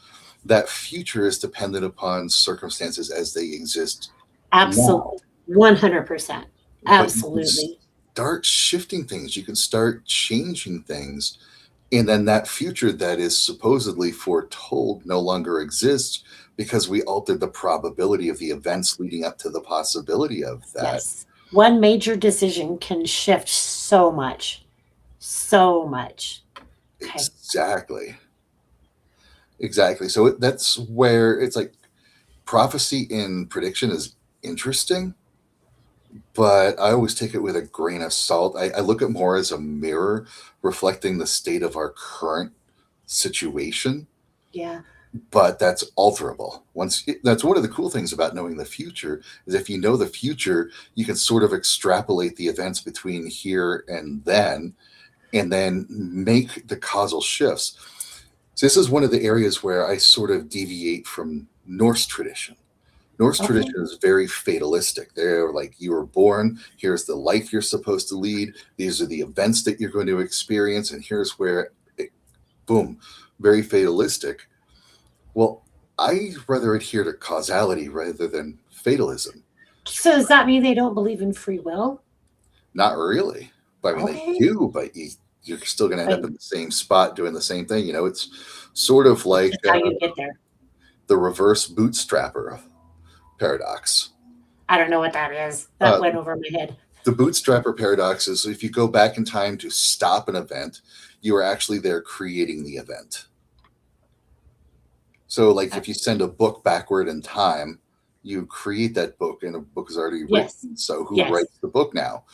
[SPEAKER 2] that future is dependent upon circumstances as they exist
[SPEAKER 1] Absolutely.
[SPEAKER 2] now.
[SPEAKER 1] 100%.
[SPEAKER 2] But you can
[SPEAKER 1] Absolutely.
[SPEAKER 2] start shifting things, you can start changing things, and then that future that is supposedly foretold no longer exists because we altered the probability of the events leading up to the possibility of that.
[SPEAKER 1] Yes. One major decision can shift so much. So much. Okay.
[SPEAKER 2] Exactly. Exactly. So that's where it's like prophecy in prediction is interesting, but I always take it with a grain of salt. I look at more as a mirror reflecting the state of our current situation,
[SPEAKER 1] Yeah.
[SPEAKER 2] but that's alterable. That's one of the cool things about knowing the future is if you know the future, you can sort of extrapolate the events between here and then make the causal shifts. So this is one of the areas where I sort of deviate from Norse tradition. Norse
[SPEAKER 1] Okay.
[SPEAKER 2] tradition is very fatalistic. They're like, you were born, here's the life you're supposed to lead, these are the events that you're going to experience, and here's where, it, boom, very fatalistic. Well, I rather adhere to causality rather than fatalism.
[SPEAKER 1] So does that mean they don't believe in free will?
[SPEAKER 2] Not really. I mean, they
[SPEAKER 1] Okay.
[SPEAKER 2] do, but you're still going to end
[SPEAKER 1] But
[SPEAKER 2] up in the same spot doing the same thing. It's sort of
[SPEAKER 1] it's
[SPEAKER 2] like
[SPEAKER 1] just how you get there.
[SPEAKER 2] the reverse bootstrapper paradox.
[SPEAKER 1] I don't know what that is. That
[SPEAKER 2] Uh,
[SPEAKER 1] went over my head.
[SPEAKER 2] the bootstrapper paradox is if you go back in time to stop an event, you are actually there creating the event. So, like
[SPEAKER 1] Uh,
[SPEAKER 2] if you send a book backward in time, you create that book, and a book is already
[SPEAKER 1] yes.
[SPEAKER 2] written. So, who
[SPEAKER 1] Yes.
[SPEAKER 2] writes the book now?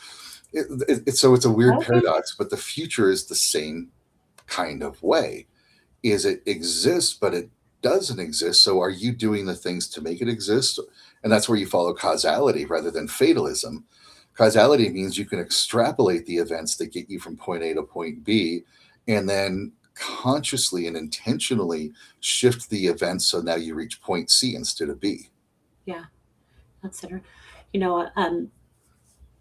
[SPEAKER 2] So it's a weird
[SPEAKER 1] Okay.
[SPEAKER 2] paradox, but the future is the same kind of way. Is it exists, but it doesn't exist. So, are you doing the things to make it exist? And that's where you follow causality rather than fatalism. Causality means you can extrapolate the events that get you from point A to point B, and then consciously and intentionally shift the events so now you reach point C instead of B.
[SPEAKER 1] Yeah. That's it. You know,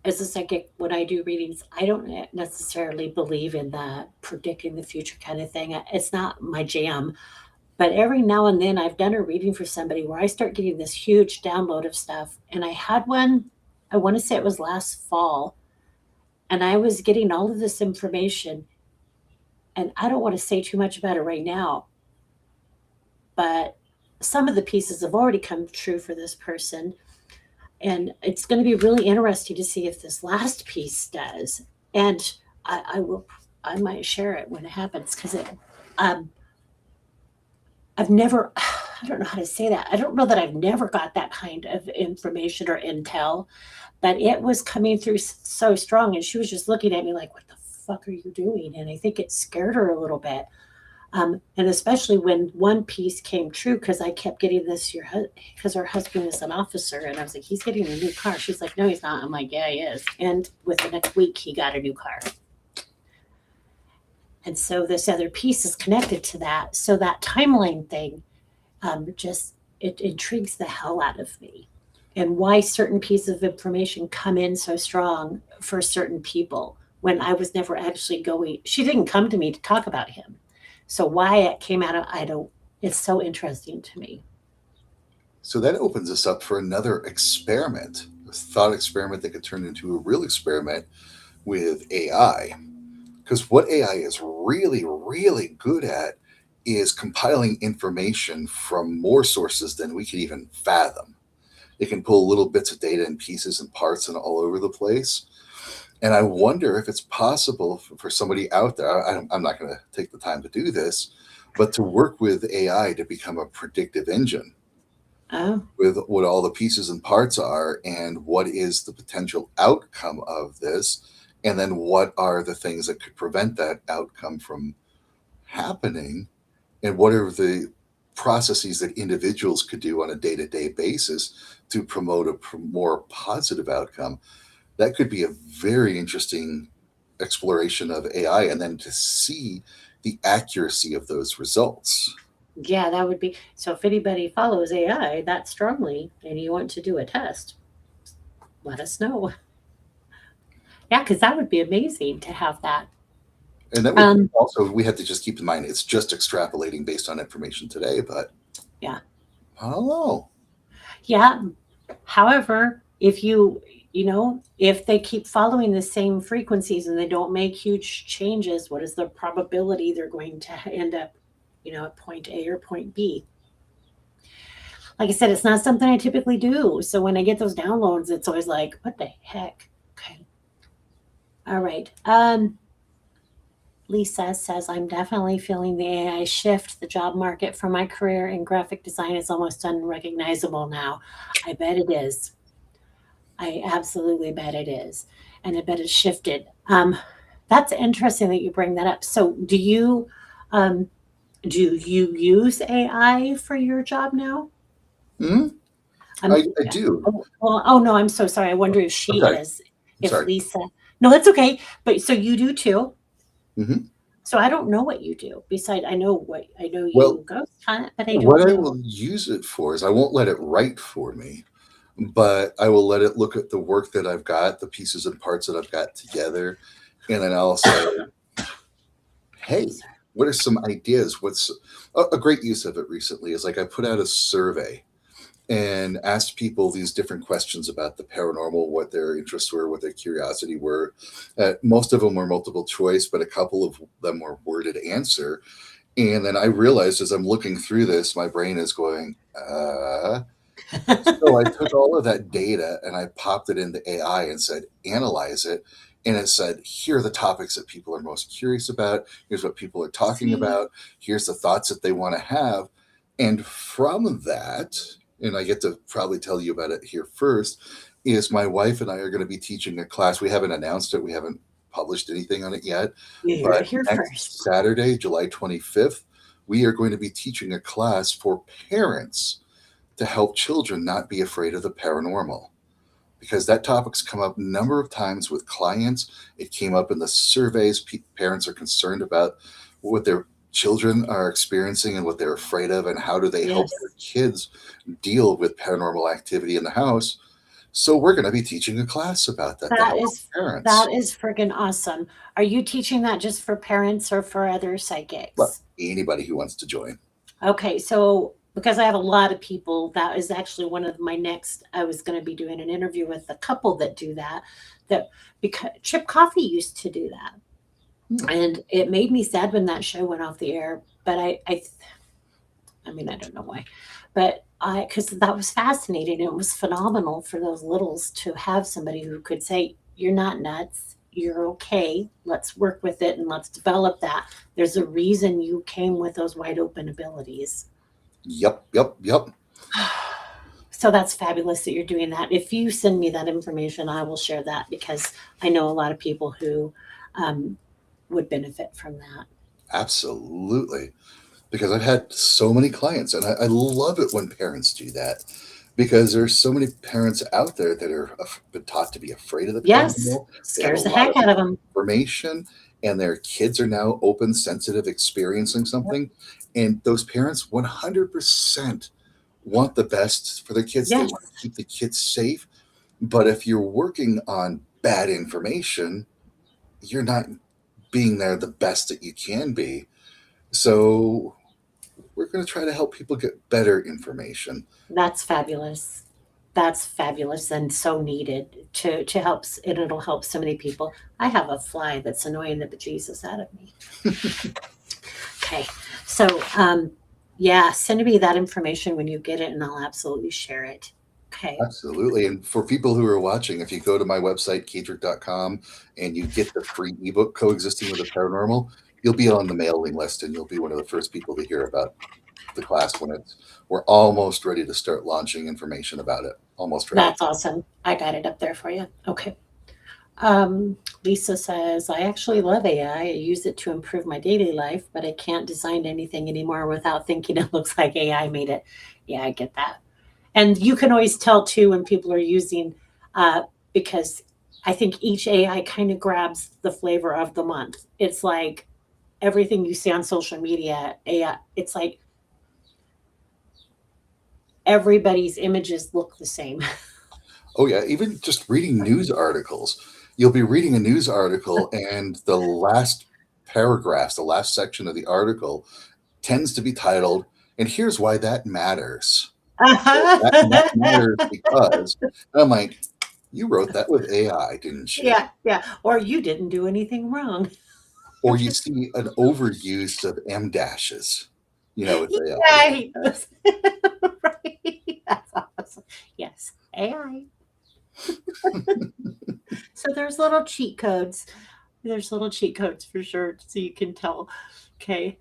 [SPEAKER 1] as a psychic, when I do readings, I don't necessarily believe in the predicting the future kind of thing. It's not my jam. But every now and then, I've done a reading for somebody where I start getting this huge download of stuff. And I had one, I want to say it was last fall, and I was getting all of this information. And I don't want to say too much about it right now, but some of the pieces have already come true for this person. And it's going to be really interesting to see if this last piece does. And I will, I might share it when it happens because um, I've never, I don't know how to say that. I don't know that I've never got that kind of information or intel, but it was coming through so strong. And she was just looking at me like, what the fuck are you doing? And I think it scared her a little bit. And especially when one piece came true, because I kept getting this, because her husband is an officer, and I was like, he's getting a new car. She's like, no, he's not. I'm like, yeah, he is. And within the next week, he got a new car. And so this other piece is connected to that. So that timeline thing, just it intrigues the hell out of me, and why certain pieces of information come in so strong for certain people when I was never actually going. She didn't come to me to talk about him, so why it came out of I don't. It's so interesting to me.
[SPEAKER 2] So that opens us up for another experiment, a thought experiment that could turn into a real experiment with AI. Because what AI is really, really good at is compiling information from more sources than we can even fathom. It can pull little bits of data and pieces and parts and all over the place. And I wonder if it's possible for somebody out there, I'm not going to take the time to do this, but to work with AI to become a predictive engine
[SPEAKER 1] Oh,
[SPEAKER 2] with what all the pieces and parts are and what is the potential outcome of this. And then what are the things that could prevent that outcome from happening? And what are the processes that individuals could do on a day to day basis to promote a more positive outcome? That could be a very interesting exploration of AI, and then to see the accuracy of those results.
[SPEAKER 1] Yeah, that would be so. If anybody follows AI that strongly and you want to do a test, let us know. Yeah, because that would be amazing to have that.
[SPEAKER 2] And that would
[SPEAKER 1] Um,
[SPEAKER 2] also, we have to just keep in mind it's just extrapolating based on information today, but
[SPEAKER 1] yeah,
[SPEAKER 2] I don't know.
[SPEAKER 1] yeah. However, if if they keep following the same frequencies and they don't make huge changes, what is the probability they're going to end up, at point A or point B? Like I said, it's not something I typically do. So when I get those downloads, it's always like, what the heck? Okay. All right. Lisa says, I'm definitely feeling the AI shift. The job market for my career in graphic design is almost unrecognizable now. I bet it is. I absolutely bet it is. And I bet it's shifted. That's interesting that you bring that up. So um, do you use AI for your job now?
[SPEAKER 2] Hmm?
[SPEAKER 1] I'm
[SPEAKER 2] I do.
[SPEAKER 1] Oh, well, oh, no, I'm so sorry. I wonder if
[SPEAKER 2] I'm
[SPEAKER 1] she
[SPEAKER 2] sorry.
[SPEAKER 1] is,
[SPEAKER 2] I'm
[SPEAKER 1] if
[SPEAKER 2] sorry.
[SPEAKER 1] Lisa. No, that's okay. But so you do too.
[SPEAKER 2] Hmm.
[SPEAKER 1] So I don't know what you do. Besides, I know
[SPEAKER 2] Well,
[SPEAKER 1] you ghost hunt, but I
[SPEAKER 2] what
[SPEAKER 1] don't
[SPEAKER 2] I
[SPEAKER 1] know.
[SPEAKER 2] will use it for is I won't let it write for me, but I will let it look at the work that I've got, the pieces and parts that I've got together, and then I'll say, hey,
[SPEAKER 1] Sorry.
[SPEAKER 2] what are some ideas? What's a great use of it recently is like I put out a survey and asked people these different questions about the paranormal, what their interests were, what their curiosity were. Most of them were multiple choice, but a couple of them were worded answer. And then I realized as I'm looking through this, my brain is going, so I took all of that data and I popped it into AI and said, analyze it. And it said, here are the topics that people are most curious about. Here's what people are talking
[SPEAKER 1] See,
[SPEAKER 2] about. Here's the thoughts that they want to have. And from that, and I get to probably tell you about it here first, is my wife and I are going to be teaching a class. We haven't announced it, we haven't published anything on it yet.
[SPEAKER 1] you heard it
[SPEAKER 2] But
[SPEAKER 1] here
[SPEAKER 2] next
[SPEAKER 1] first.
[SPEAKER 2] Saturday, July 25th, we are going to be teaching a class for parents to help children not be afraid of the paranormal because that topic's come up a number of times with clients. It came up in the surveys. Parents are concerned about what their children are experiencing and what they're afraid of, and how do they help their
[SPEAKER 1] Yes.
[SPEAKER 2] kids deal with paranormal activity in the house. So we're going to be teaching a class about that to
[SPEAKER 1] That
[SPEAKER 2] help
[SPEAKER 1] is
[SPEAKER 2] parents.
[SPEAKER 1] that is friggin' awesome. Are you teaching that just for parents or for other
[SPEAKER 2] Well,
[SPEAKER 1] psychics?
[SPEAKER 2] anybody who wants to join.
[SPEAKER 1] Okay, so because I have a lot of people, that is actually one of my next. I was going to be doing an interview with a couple that do that. That because Chip Coffee used to do that,
[SPEAKER 2] Hmm.
[SPEAKER 1] and it made me sad when that show went off the air. But I mean, I don't know why, but because that was fascinating. It was phenomenal for those littles to have somebody who could say, "You're not nuts. You're okay. Let's work with it and let's develop that." There's a reason you came with those wide open abilities.
[SPEAKER 2] Yep, yep, yep.
[SPEAKER 1] So that's fabulous that you're doing that. If you send me that information, I will share that because I know a lot of people who um, would benefit from that.
[SPEAKER 2] Absolutely. Because I've had so many clients, and I love it when parents do that because there's so many parents out there that are been taught to be afraid of the
[SPEAKER 1] Yes,
[SPEAKER 2] paranormal. They have a
[SPEAKER 1] scares the
[SPEAKER 2] lot of
[SPEAKER 1] heck out of them.
[SPEAKER 2] information, and their kids are now open, sensitive, experiencing
[SPEAKER 1] Yep.
[SPEAKER 2] something. And those parents 100% want the best for their kids. They
[SPEAKER 1] Yes,
[SPEAKER 2] want to keep the kids safe. But if you're working on bad information, you're not being there the best that you can be. So we're going to try to help people get better information.
[SPEAKER 1] that's fabulous. That's fabulous and so needed to help, and it'll help so many people. I have a fly that's annoying the bejesus out of me. Okay, so yeah, send me that information when you get it, and I'll absolutely share it. Okay,
[SPEAKER 2] Absolutely. And for people who are watching, if you go to my website, kaedrich.com, and you get the free ebook, Coexisting with the Paranormal, you'll be on the mailing list and you'll be one of the first people to hear about the class when we're almost ready to start launching information about it. Almost ready.
[SPEAKER 1] that's awesome. I got it up there for you. Okay. Um, Lisa says, I actually love AI. I use it to improve my daily life, but I can't design anything anymore without thinking it looks like AI made it. Yeah, I get that. And you can always tell too when people are using, uh, because I think each AI kind of grabs the flavor of the month. It's like everything you see on social media, AI, it's like everybody's images look the same.
[SPEAKER 2] Oh yeah, even just reading news articles. You'll be reading a news article and the last paragraphs, the last section of the article tends to be titled, "And here's why that matters." That matters because and I'm like, "You wrote that with AI, didn't you?"
[SPEAKER 1] Yeah, yeah. Or you didn't do anything wrong.
[SPEAKER 2] Or you see an overuse of M dashes, with AI.
[SPEAKER 1] Yeah, he knows. Right. That's awesome. Yes, AI. So there's little cheat codes. There's little cheat codes for sure, so you can tell. Okay.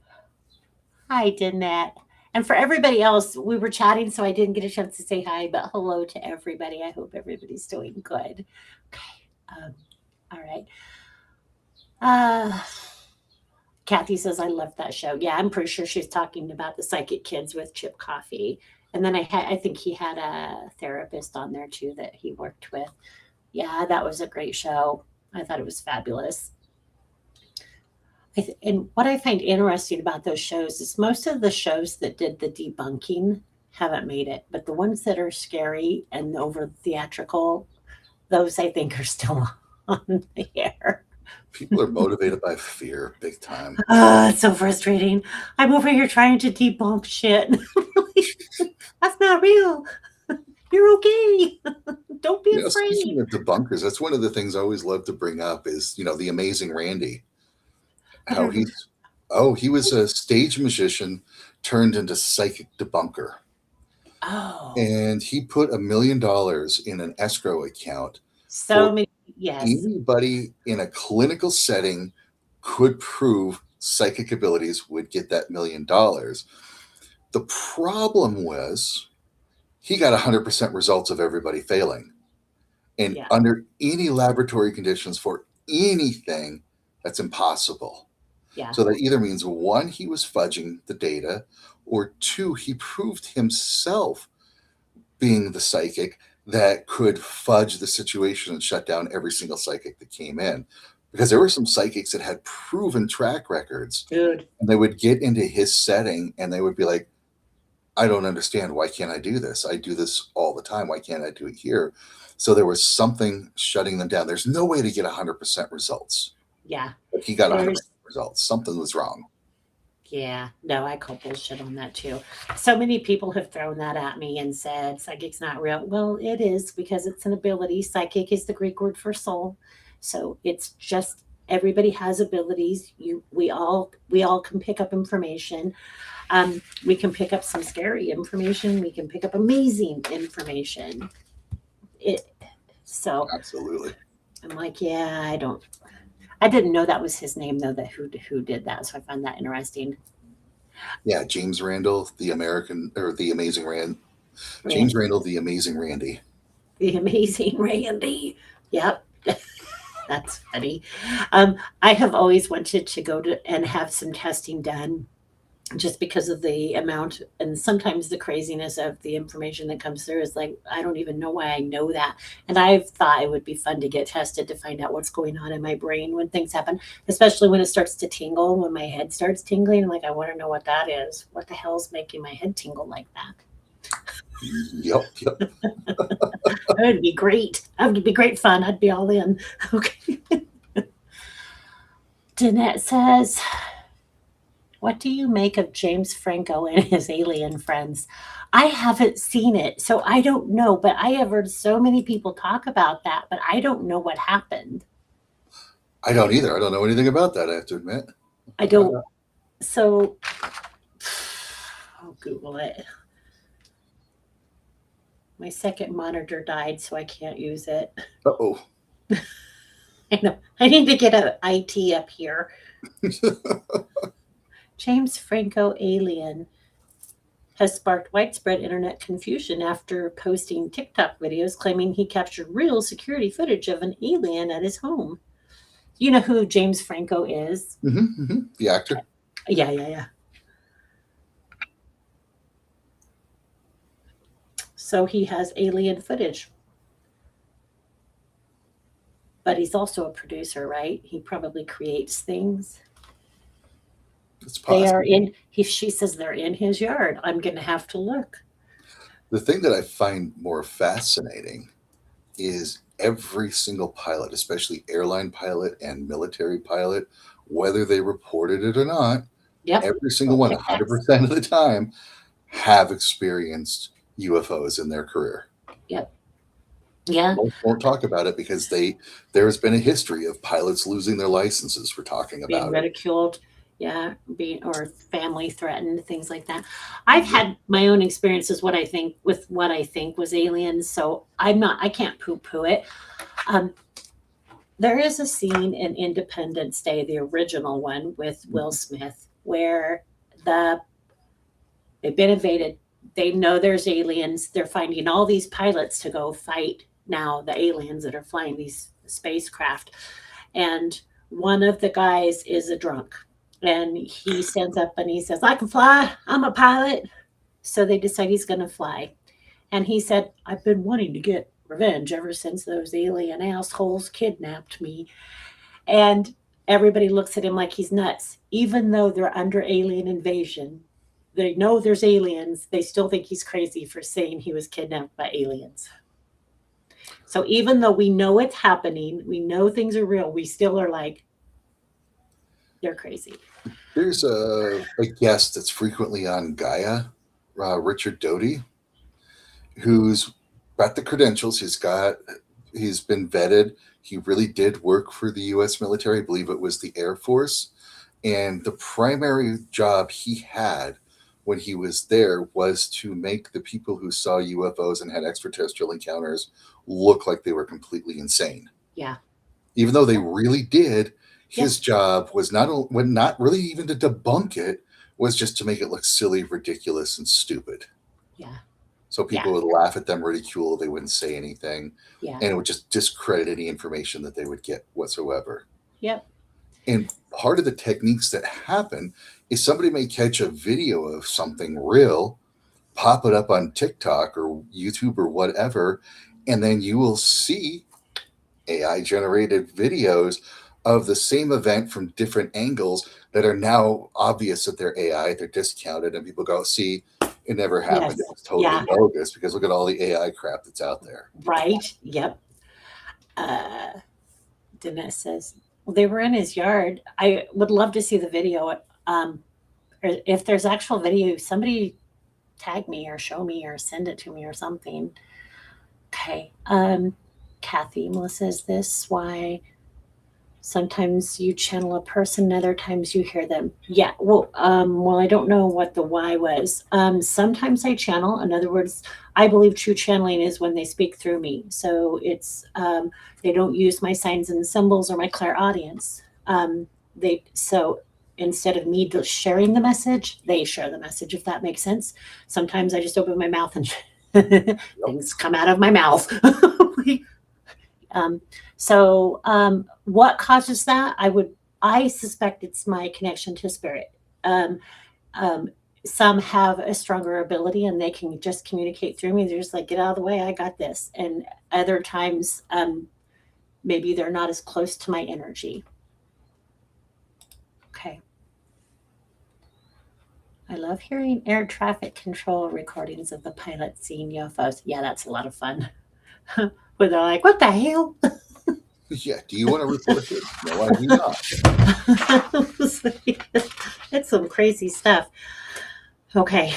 [SPEAKER 1] Hi, Danette. And for everybody else, we were chatting, so I didn't get a chance to say hi, but hello to everybody. I hope everybody's doing good. Okay. All right. Uh, Kathy says, I love that show. Yeah, I'm pretty sure she's talking about the psychic kids with chip coffee. And then I think he had a therapist on there too that he worked with. Yeah, that was a great show. I thought it was fabulous. And what I find interesting about those shows is most of the shows that did the debunking haven't made it, but the ones that are scary and over theatrical, those I think are still on the air.
[SPEAKER 2] People are motivated by fear big time.
[SPEAKER 1] It's so frustrating. I'm over here trying to debunk shit. That's not real. You're okay. Don't be
[SPEAKER 2] Speaking
[SPEAKER 1] afraid.
[SPEAKER 2] of debunkers, that's one of the things I always love to bring up is, the amazing Randy.
[SPEAKER 1] I
[SPEAKER 2] How
[SPEAKER 1] don't know.
[SPEAKER 2] he was a stage magician turned into psychic debunker.
[SPEAKER 1] Oh,
[SPEAKER 2] And he put $1 million in an escrow account
[SPEAKER 1] so
[SPEAKER 2] for
[SPEAKER 1] many. Yes.
[SPEAKER 2] anybody in a clinical setting could prove psychic abilities would get that $1 million. The problem was he got 100% results of everybody failing. And
[SPEAKER 1] Yeah.
[SPEAKER 2] under any laboratory conditions for anything, that's impossible.
[SPEAKER 1] Yeah.
[SPEAKER 2] So that either means one, he was fudging the data, or two, he proved himself being the psychic that could fudge the situation and shut down every single psychic that came in. Because there were some psychics that had proven track records,
[SPEAKER 1] Dude.
[SPEAKER 2] and they would get into his setting and they would be like, I don't understand. Why can't I do this? I do this all the time. Why can't I do it here? So there was something shutting them down. There's no way to get 100% results.
[SPEAKER 1] Yeah.
[SPEAKER 2] But he got 100%
[SPEAKER 1] There's
[SPEAKER 2] results. Something was wrong.
[SPEAKER 1] Yeah, no, I call bullshit on that too. So many people have thrown that at me and said psychic's not real. Well, it is because it's an ability. Psychic is the Greek word for soul. So it's just everybody has abilities. We all can pick up information. We can pick up some scary information. We can pick up amazing information. It so
[SPEAKER 2] Absolutely.
[SPEAKER 1] I'm like, yeah, I didn't know that was his name though, that who did that. So I find that interesting.
[SPEAKER 2] Yeah, James Randall, the American or the Amazing Rand. James
[SPEAKER 1] Rand,
[SPEAKER 2] Randall, the Amazing Randy.
[SPEAKER 1] the amazing Randy. Yep, that's funny. I have always wanted to go to and have some testing done just because of the amount and sometimes the craziness of the information that comes through is like, I don't even know why I know that. And I've thought it would be fun to get tested to find out what's going on in my brain when things happen, especially when it starts to tingle, when my head starts tingling. I'm like, I want to know what that is. What the hell's making my head tingle like that?
[SPEAKER 2] Yep, yep.
[SPEAKER 1] That would be great. That would be great fun. I'd be all in. Okay. Danette says, what do you make of James Franco and his alien friends? I haven't seen it, so I don't know, but I have heard so many people talk about that, but I don't know what happened.
[SPEAKER 2] I don't either. I don't know anything about that, I have to admit.
[SPEAKER 1] I don't. So, I'll Google it. My second monitor died, so I can't use it.
[SPEAKER 2] Uh-oh.
[SPEAKER 1] I know. I need to get a IT up here. James Franco alien has sparked widespread internet confusion after posting TikTok videos claiming he captured real security footage of an alien at his home. You know who James Franco is?
[SPEAKER 2] The actor.
[SPEAKER 1] Yeah, yeah, yeah. So he has alien footage. But he's also a producer, right? He probably creates things.
[SPEAKER 2] It's
[SPEAKER 1] They are
[SPEAKER 2] possible.
[SPEAKER 1] she says they're in his yard. I'm going to have to look.
[SPEAKER 2] The thing that I find more fascinating is every single pilot, especially airline pilot and military pilot, whether they reported it or not,
[SPEAKER 1] Yep.
[SPEAKER 2] every single
[SPEAKER 1] We'll
[SPEAKER 2] one,
[SPEAKER 1] get facts.
[SPEAKER 2] 100% of the time, have experienced UFOs in their career.
[SPEAKER 1] Yep. Yeah.
[SPEAKER 2] Most won't talk about it because there has been a history of pilots losing their licenses for talking
[SPEAKER 1] Being
[SPEAKER 2] about it.
[SPEAKER 1] ridiculed. Yeah. Being or family threatened, things like that. I've
[SPEAKER 2] Yep.
[SPEAKER 1] had my own experiences what I think with what I think was aliens, so I can't poo-poo it. Um, there is a scene in Independence Day, the original one with Will Smith, where the they've been invaded. They know there's aliens. They're finding all these pilots to go fight now the aliens that are flying these spacecraft. And one of the guys is a drunk. And he stands up and he says, I can fly. I'm a pilot. So they decide he's going to fly. And he said, I've been wanting to get revenge ever since those alien assholes kidnapped me. And everybody looks at him like he's nuts, even though they're under alien invasion. They know there's aliens. They still think he's crazy for saying he was kidnapped by aliens. So even though we know it's happening, we know things are real, we still are like, they're crazy.
[SPEAKER 2] There's a guest that's frequently on Gaia, Richard Doty, who's got the credentials. He's been vetted. He really did work for the U.S. military. I believe it was the Air Force, and the primary job he had when he was there was to make the people who saw UFOs and had extraterrestrial encounters look like they were completely insane.
[SPEAKER 1] Yeah.
[SPEAKER 2] Even though they really did,
[SPEAKER 1] Yeah.
[SPEAKER 2] his job was not really even to debunk it, was just to make it look silly, ridiculous, and stupid.
[SPEAKER 1] Yeah.
[SPEAKER 2] So
[SPEAKER 1] Yeah.
[SPEAKER 2] people would laugh at them, ridicule, they wouldn't say anything,
[SPEAKER 1] Yeah.
[SPEAKER 2] and it would just discredit any information that they would get whatsoever.
[SPEAKER 1] Yep.
[SPEAKER 2] And part of the techniques that happen is somebody may catch a video of something real, pop it up on TikTok or YouTube or whatever, and then you will see AI generated videos of the same event from different angles that are now obvious that they're AI, they're discounted, and people go, see, it never happened.
[SPEAKER 1] Yes.
[SPEAKER 2] It was totally
[SPEAKER 1] Yeah.
[SPEAKER 2] bogus because look at all the AI crap that's out there.
[SPEAKER 1] Right. Yep. Uh, Danette says, well, they were in his yard. I would love to see the video. Or if there's actual video, somebody tag me or show me or send it to me or something. Okay. Kathy, Melissa, is this why sometimes you channel a person and other times you hear them? Yeah. Well, I don't know what the why was. Sometimes I channel. In other words, I believe true channeling is when they speak through me. So it's they don't use my signs and symbols or my clairaudience. So instead of me just sharing the message, they share the message. If that makes sense. Sometimes I just open my mouth and things come out of my mouth. um, what causes that? I suspect it's my connection to spirit. Um, um, some have a stronger ability and they can just communicate through me. They're just like, get out of the way, I got this. And other times, maybe they're not as close to my energy. Okay. I love hearing air traffic control recordings of the pilot seeing UFOs. Yeah, that's a lot of fun. Where they're like, what the hell?
[SPEAKER 2] Yeah, do you want to report it? No, I do not.
[SPEAKER 1] It's some crazy stuff. Okay,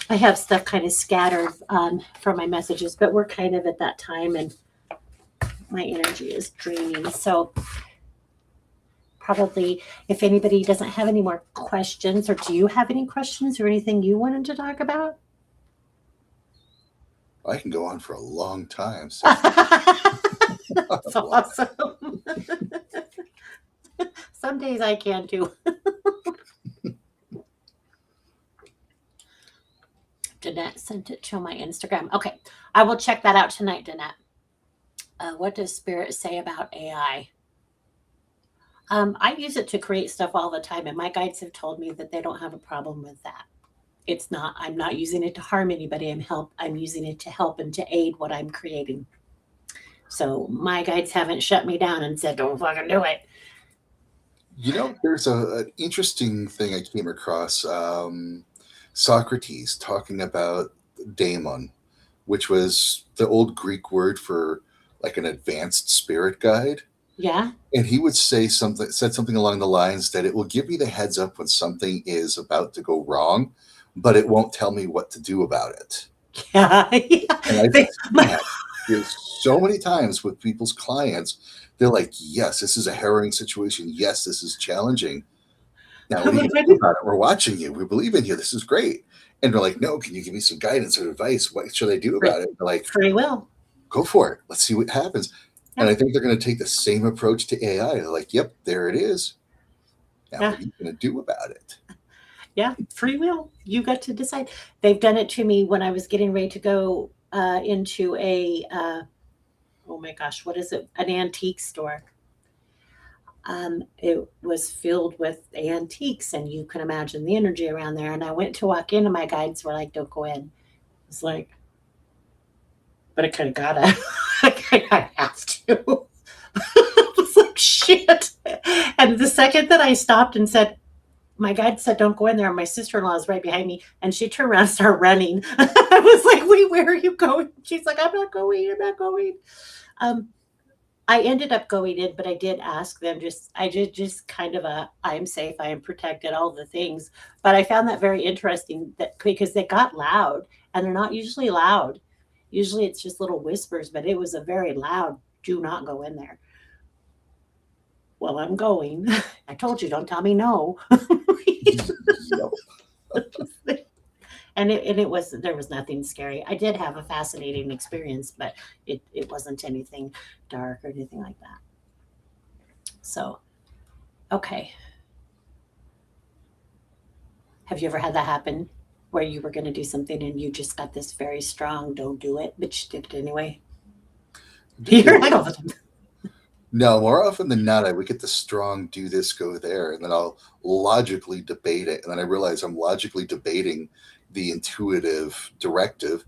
[SPEAKER 1] I have stuff kind of scattered from my messages, but we're kind of at that time and my energy is draining. So probably if anybody doesn't have any more questions, or do you have any questions or anything you wanted to talk about?
[SPEAKER 2] I can go on for a long time. So.
[SPEAKER 1] That's awesome. Some days I can too. Danette sent it to my Instagram. Okay, I will check that out tonight, Danette. What does Spirit say about AI? I use it to create stuff all the time, and my guides have told me that they don't have a problem with that. It's not. I'm not using it to harm anybody. I'm using it to help and to aid what I'm creating. So my guides haven't shut me down and said, "Don't fucking do it."
[SPEAKER 2] You know, there's an interesting thing I came across. Socrates talking about daemon, which was the old Greek word for like an advanced spirit guide.
[SPEAKER 1] Yeah.
[SPEAKER 2] And he would said something along the lines that it will give me the heads up when something is about to go wrong, but it won't tell me what to do about it.
[SPEAKER 1] Yeah. Yeah.
[SPEAKER 2] And I've seen that so many times with people's clients. They're like, yes, this is a harrowing situation. Yes, this is challenging. Now, what are you going to do about it? We're watching you. We believe in you. This is great. And they're like, no, can you give me some guidance or advice? What should I do about it? They're like,
[SPEAKER 1] Free will.
[SPEAKER 2] go for it. Let's see what happens.
[SPEAKER 1] Yeah.
[SPEAKER 2] And I think they're going to take the same approach to AI. They're like, yep, there it is. Now,
[SPEAKER 1] Yeah.
[SPEAKER 2] what are you going to do about it?
[SPEAKER 1] Yeah. Free will. You got to decide. They've done it to me when I was getting ready to go into oh my gosh, what is it? An antique store. It was filled with antiques, and you can imagine the energy around there. And I went to walk in, and my guides were like, "Don't go in." It's like, but I kind of gotta. I kind of have to. I was like, shit. And the second that I stopped and said, my guide said, "Don't go in there." My sister in law is right behind me, and she turned around and started running. I was like, "Wait, where are you going?" She's like, "I'm not going. I'm not going." Um, I ended up going in, but I did ask them I did just kind of I am safe, I am protected, all the things. But I found that very interesting that because they got loud and they're not usually loud. Usually it's just little whispers, but it was a very loud, do not go in there. Well, I'm going. I told you, don't tell me no.
[SPEAKER 2] Yep.
[SPEAKER 1] And it was there was nothing scary. I did have a fascinating experience, but it wasn't anything dark or anything like that. So, okay. Have you ever had that happen where you were going to do something and you just got this very strong, don't do it, but you did it anyway? You're like, oh,
[SPEAKER 2] No, more often than not, I would get the strong do this, go there, and then I'll logically debate it. And then I realize I'm logically debating the intuitive directive,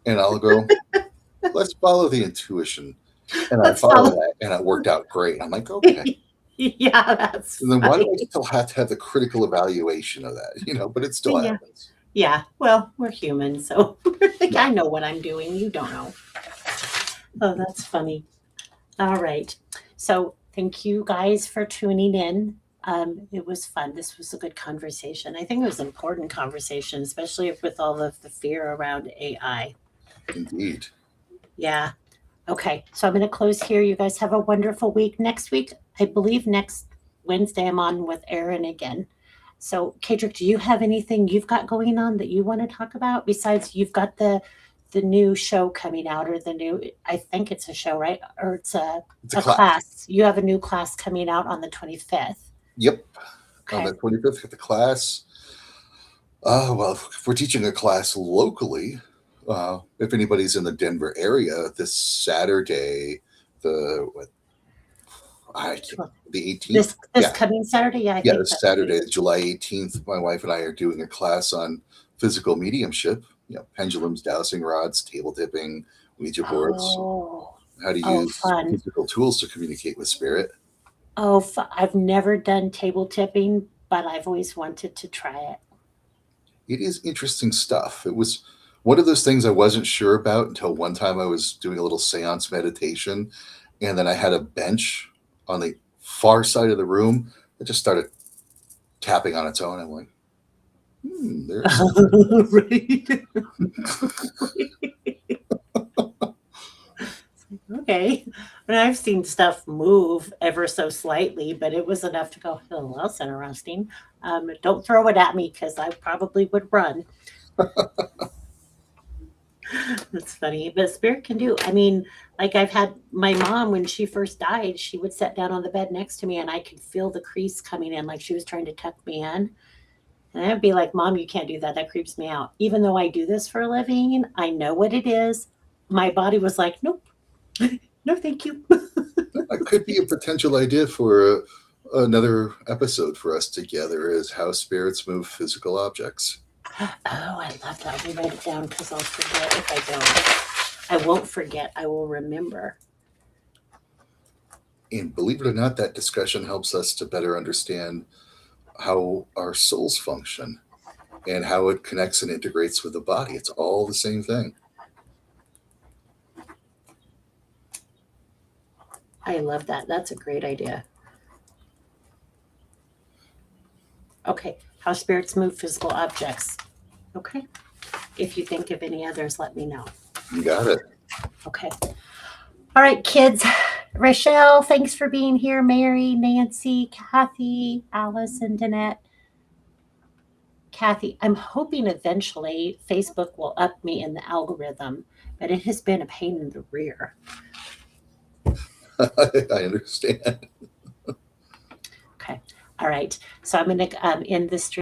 [SPEAKER 2] and I'll go, let's follow the intuition. And I
[SPEAKER 1] let's
[SPEAKER 2] follow
[SPEAKER 1] follow.
[SPEAKER 2] that, and it worked out great. I'm like, okay.
[SPEAKER 1] Yeah, that's
[SPEAKER 2] And then why do
[SPEAKER 1] funny.
[SPEAKER 2] I still have to have the critical evaluation of that? But it still
[SPEAKER 1] Yeah.
[SPEAKER 2] happens.
[SPEAKER 1] Yeah. Well, we're human, so like,
[SPEAKER 2] Yeah.
[SPEAKER 1] I know what I'm doing. You don't know. Oh, that's funny. All right. So thank you guys for tuning in. It was fun. This was a good conversation. I think it was an important conversation, especially with all of the fear around AI.
[SPEAKER 2] Indeed.
[SPEAKER 1] Yeah. Okay. So I'm going to close here. You guys have a wonderful week. Next week, I believe next Wednesday, I'm on with Erin again. So, Kaedrich, do you have anything you've got going on that you want to talk about besides you've got the new show coming out or the new I think it's a show, right? Or it's
[SPEAKER 2] It's a
[SPEAKER 1] a
[SPEAKER 2] class.
[SPEAKER 1] class. You have a new class coming out on the 25th.
[SPEAKER 2] Yep. On
[SPEAKER 1] Okay.
[SPEAKER 2] the 25th, at the class. Well, if we're teaching a class locally, if anybody's in the Denver area, this Saturday, the what, I can't, the 18th.
[SPEAKER 1] This
[SPEAKER 2] Yeah,
[SPEAKER 1] coming Saturday, yeah, I
[SPEAKER 2] yeah,
[SPEAKER 1] think
[SPEAKER 2] this
[SPEAKER 1] that's
[SPEAKER 2] Saturday, July 18th. My wife and I are doing a class on physical mediumship. Pendulums, dowsing rods, table tipping, Ouija boards,
[SPEAKER 1] oh
[SPEAKER 2] how to
[SPEAKER 1] oh
[SPEAKER 2] use
[SPEAKER 1] fun.
[SPEAKER 2] physical tools to communicate with spirit.
[SPEAKER 1] Oh, I've never done table tipping, but I've always wanted to try it.
[SPEAKER 2] It is interesting stuff. It was one of those things I wasn't sure about until one time I was doing a little seance meditation, and then I had a bench on the far side of the room that just started tapping on its own. I'm like, there's something.
[SPEAKER 1] Right. Okay. And I've seen stuff move ever so slightly, but it was enough to go, oh, that's interesting. Don't throw it at me because I probably would run. That's funny. But spirit can do. I mean, like I've had my mom when she first died, she would sit down on the bed next to me and I could feel the crease coming in, like she was trying to tuck me in. And I'd be like, Mom, you can't do that. That creeps me out. Even though I do this for a living, I know what it is. My body was like, nope, no, thank you.
[SPEAKER 2] It could be a potential idea for another episode for us together is how spirits move physical objects.
[SPEAKER 1] Oh, I love that. Let me write it down because I'll forget if I don't. I won't forget. I will remember.
[SPEAKER 2] And believe it or not, that discussion helps us to better understand how our souls function and how it connects and integrates with the body. It's all the same thing.
[SPEAKER 1] I love that. That's a great idea. Okay. How spirits move physical objects. Okay. If you think of any others, let me know.
[SPEAKER 2] You got it.
[SPEAKER 1] Okay. All right, kids. Rochelle, thanks for being here. Mary, Nancy, Kathy, Alice, and Danette. Kathy, I'm hoping eventually Facebook will up me in the algorithm, but it has been a pain in the rear.
[SPEAKER 2] I understand.
[SPEAKER 1] Okay. All right. So I'm going to end this stream.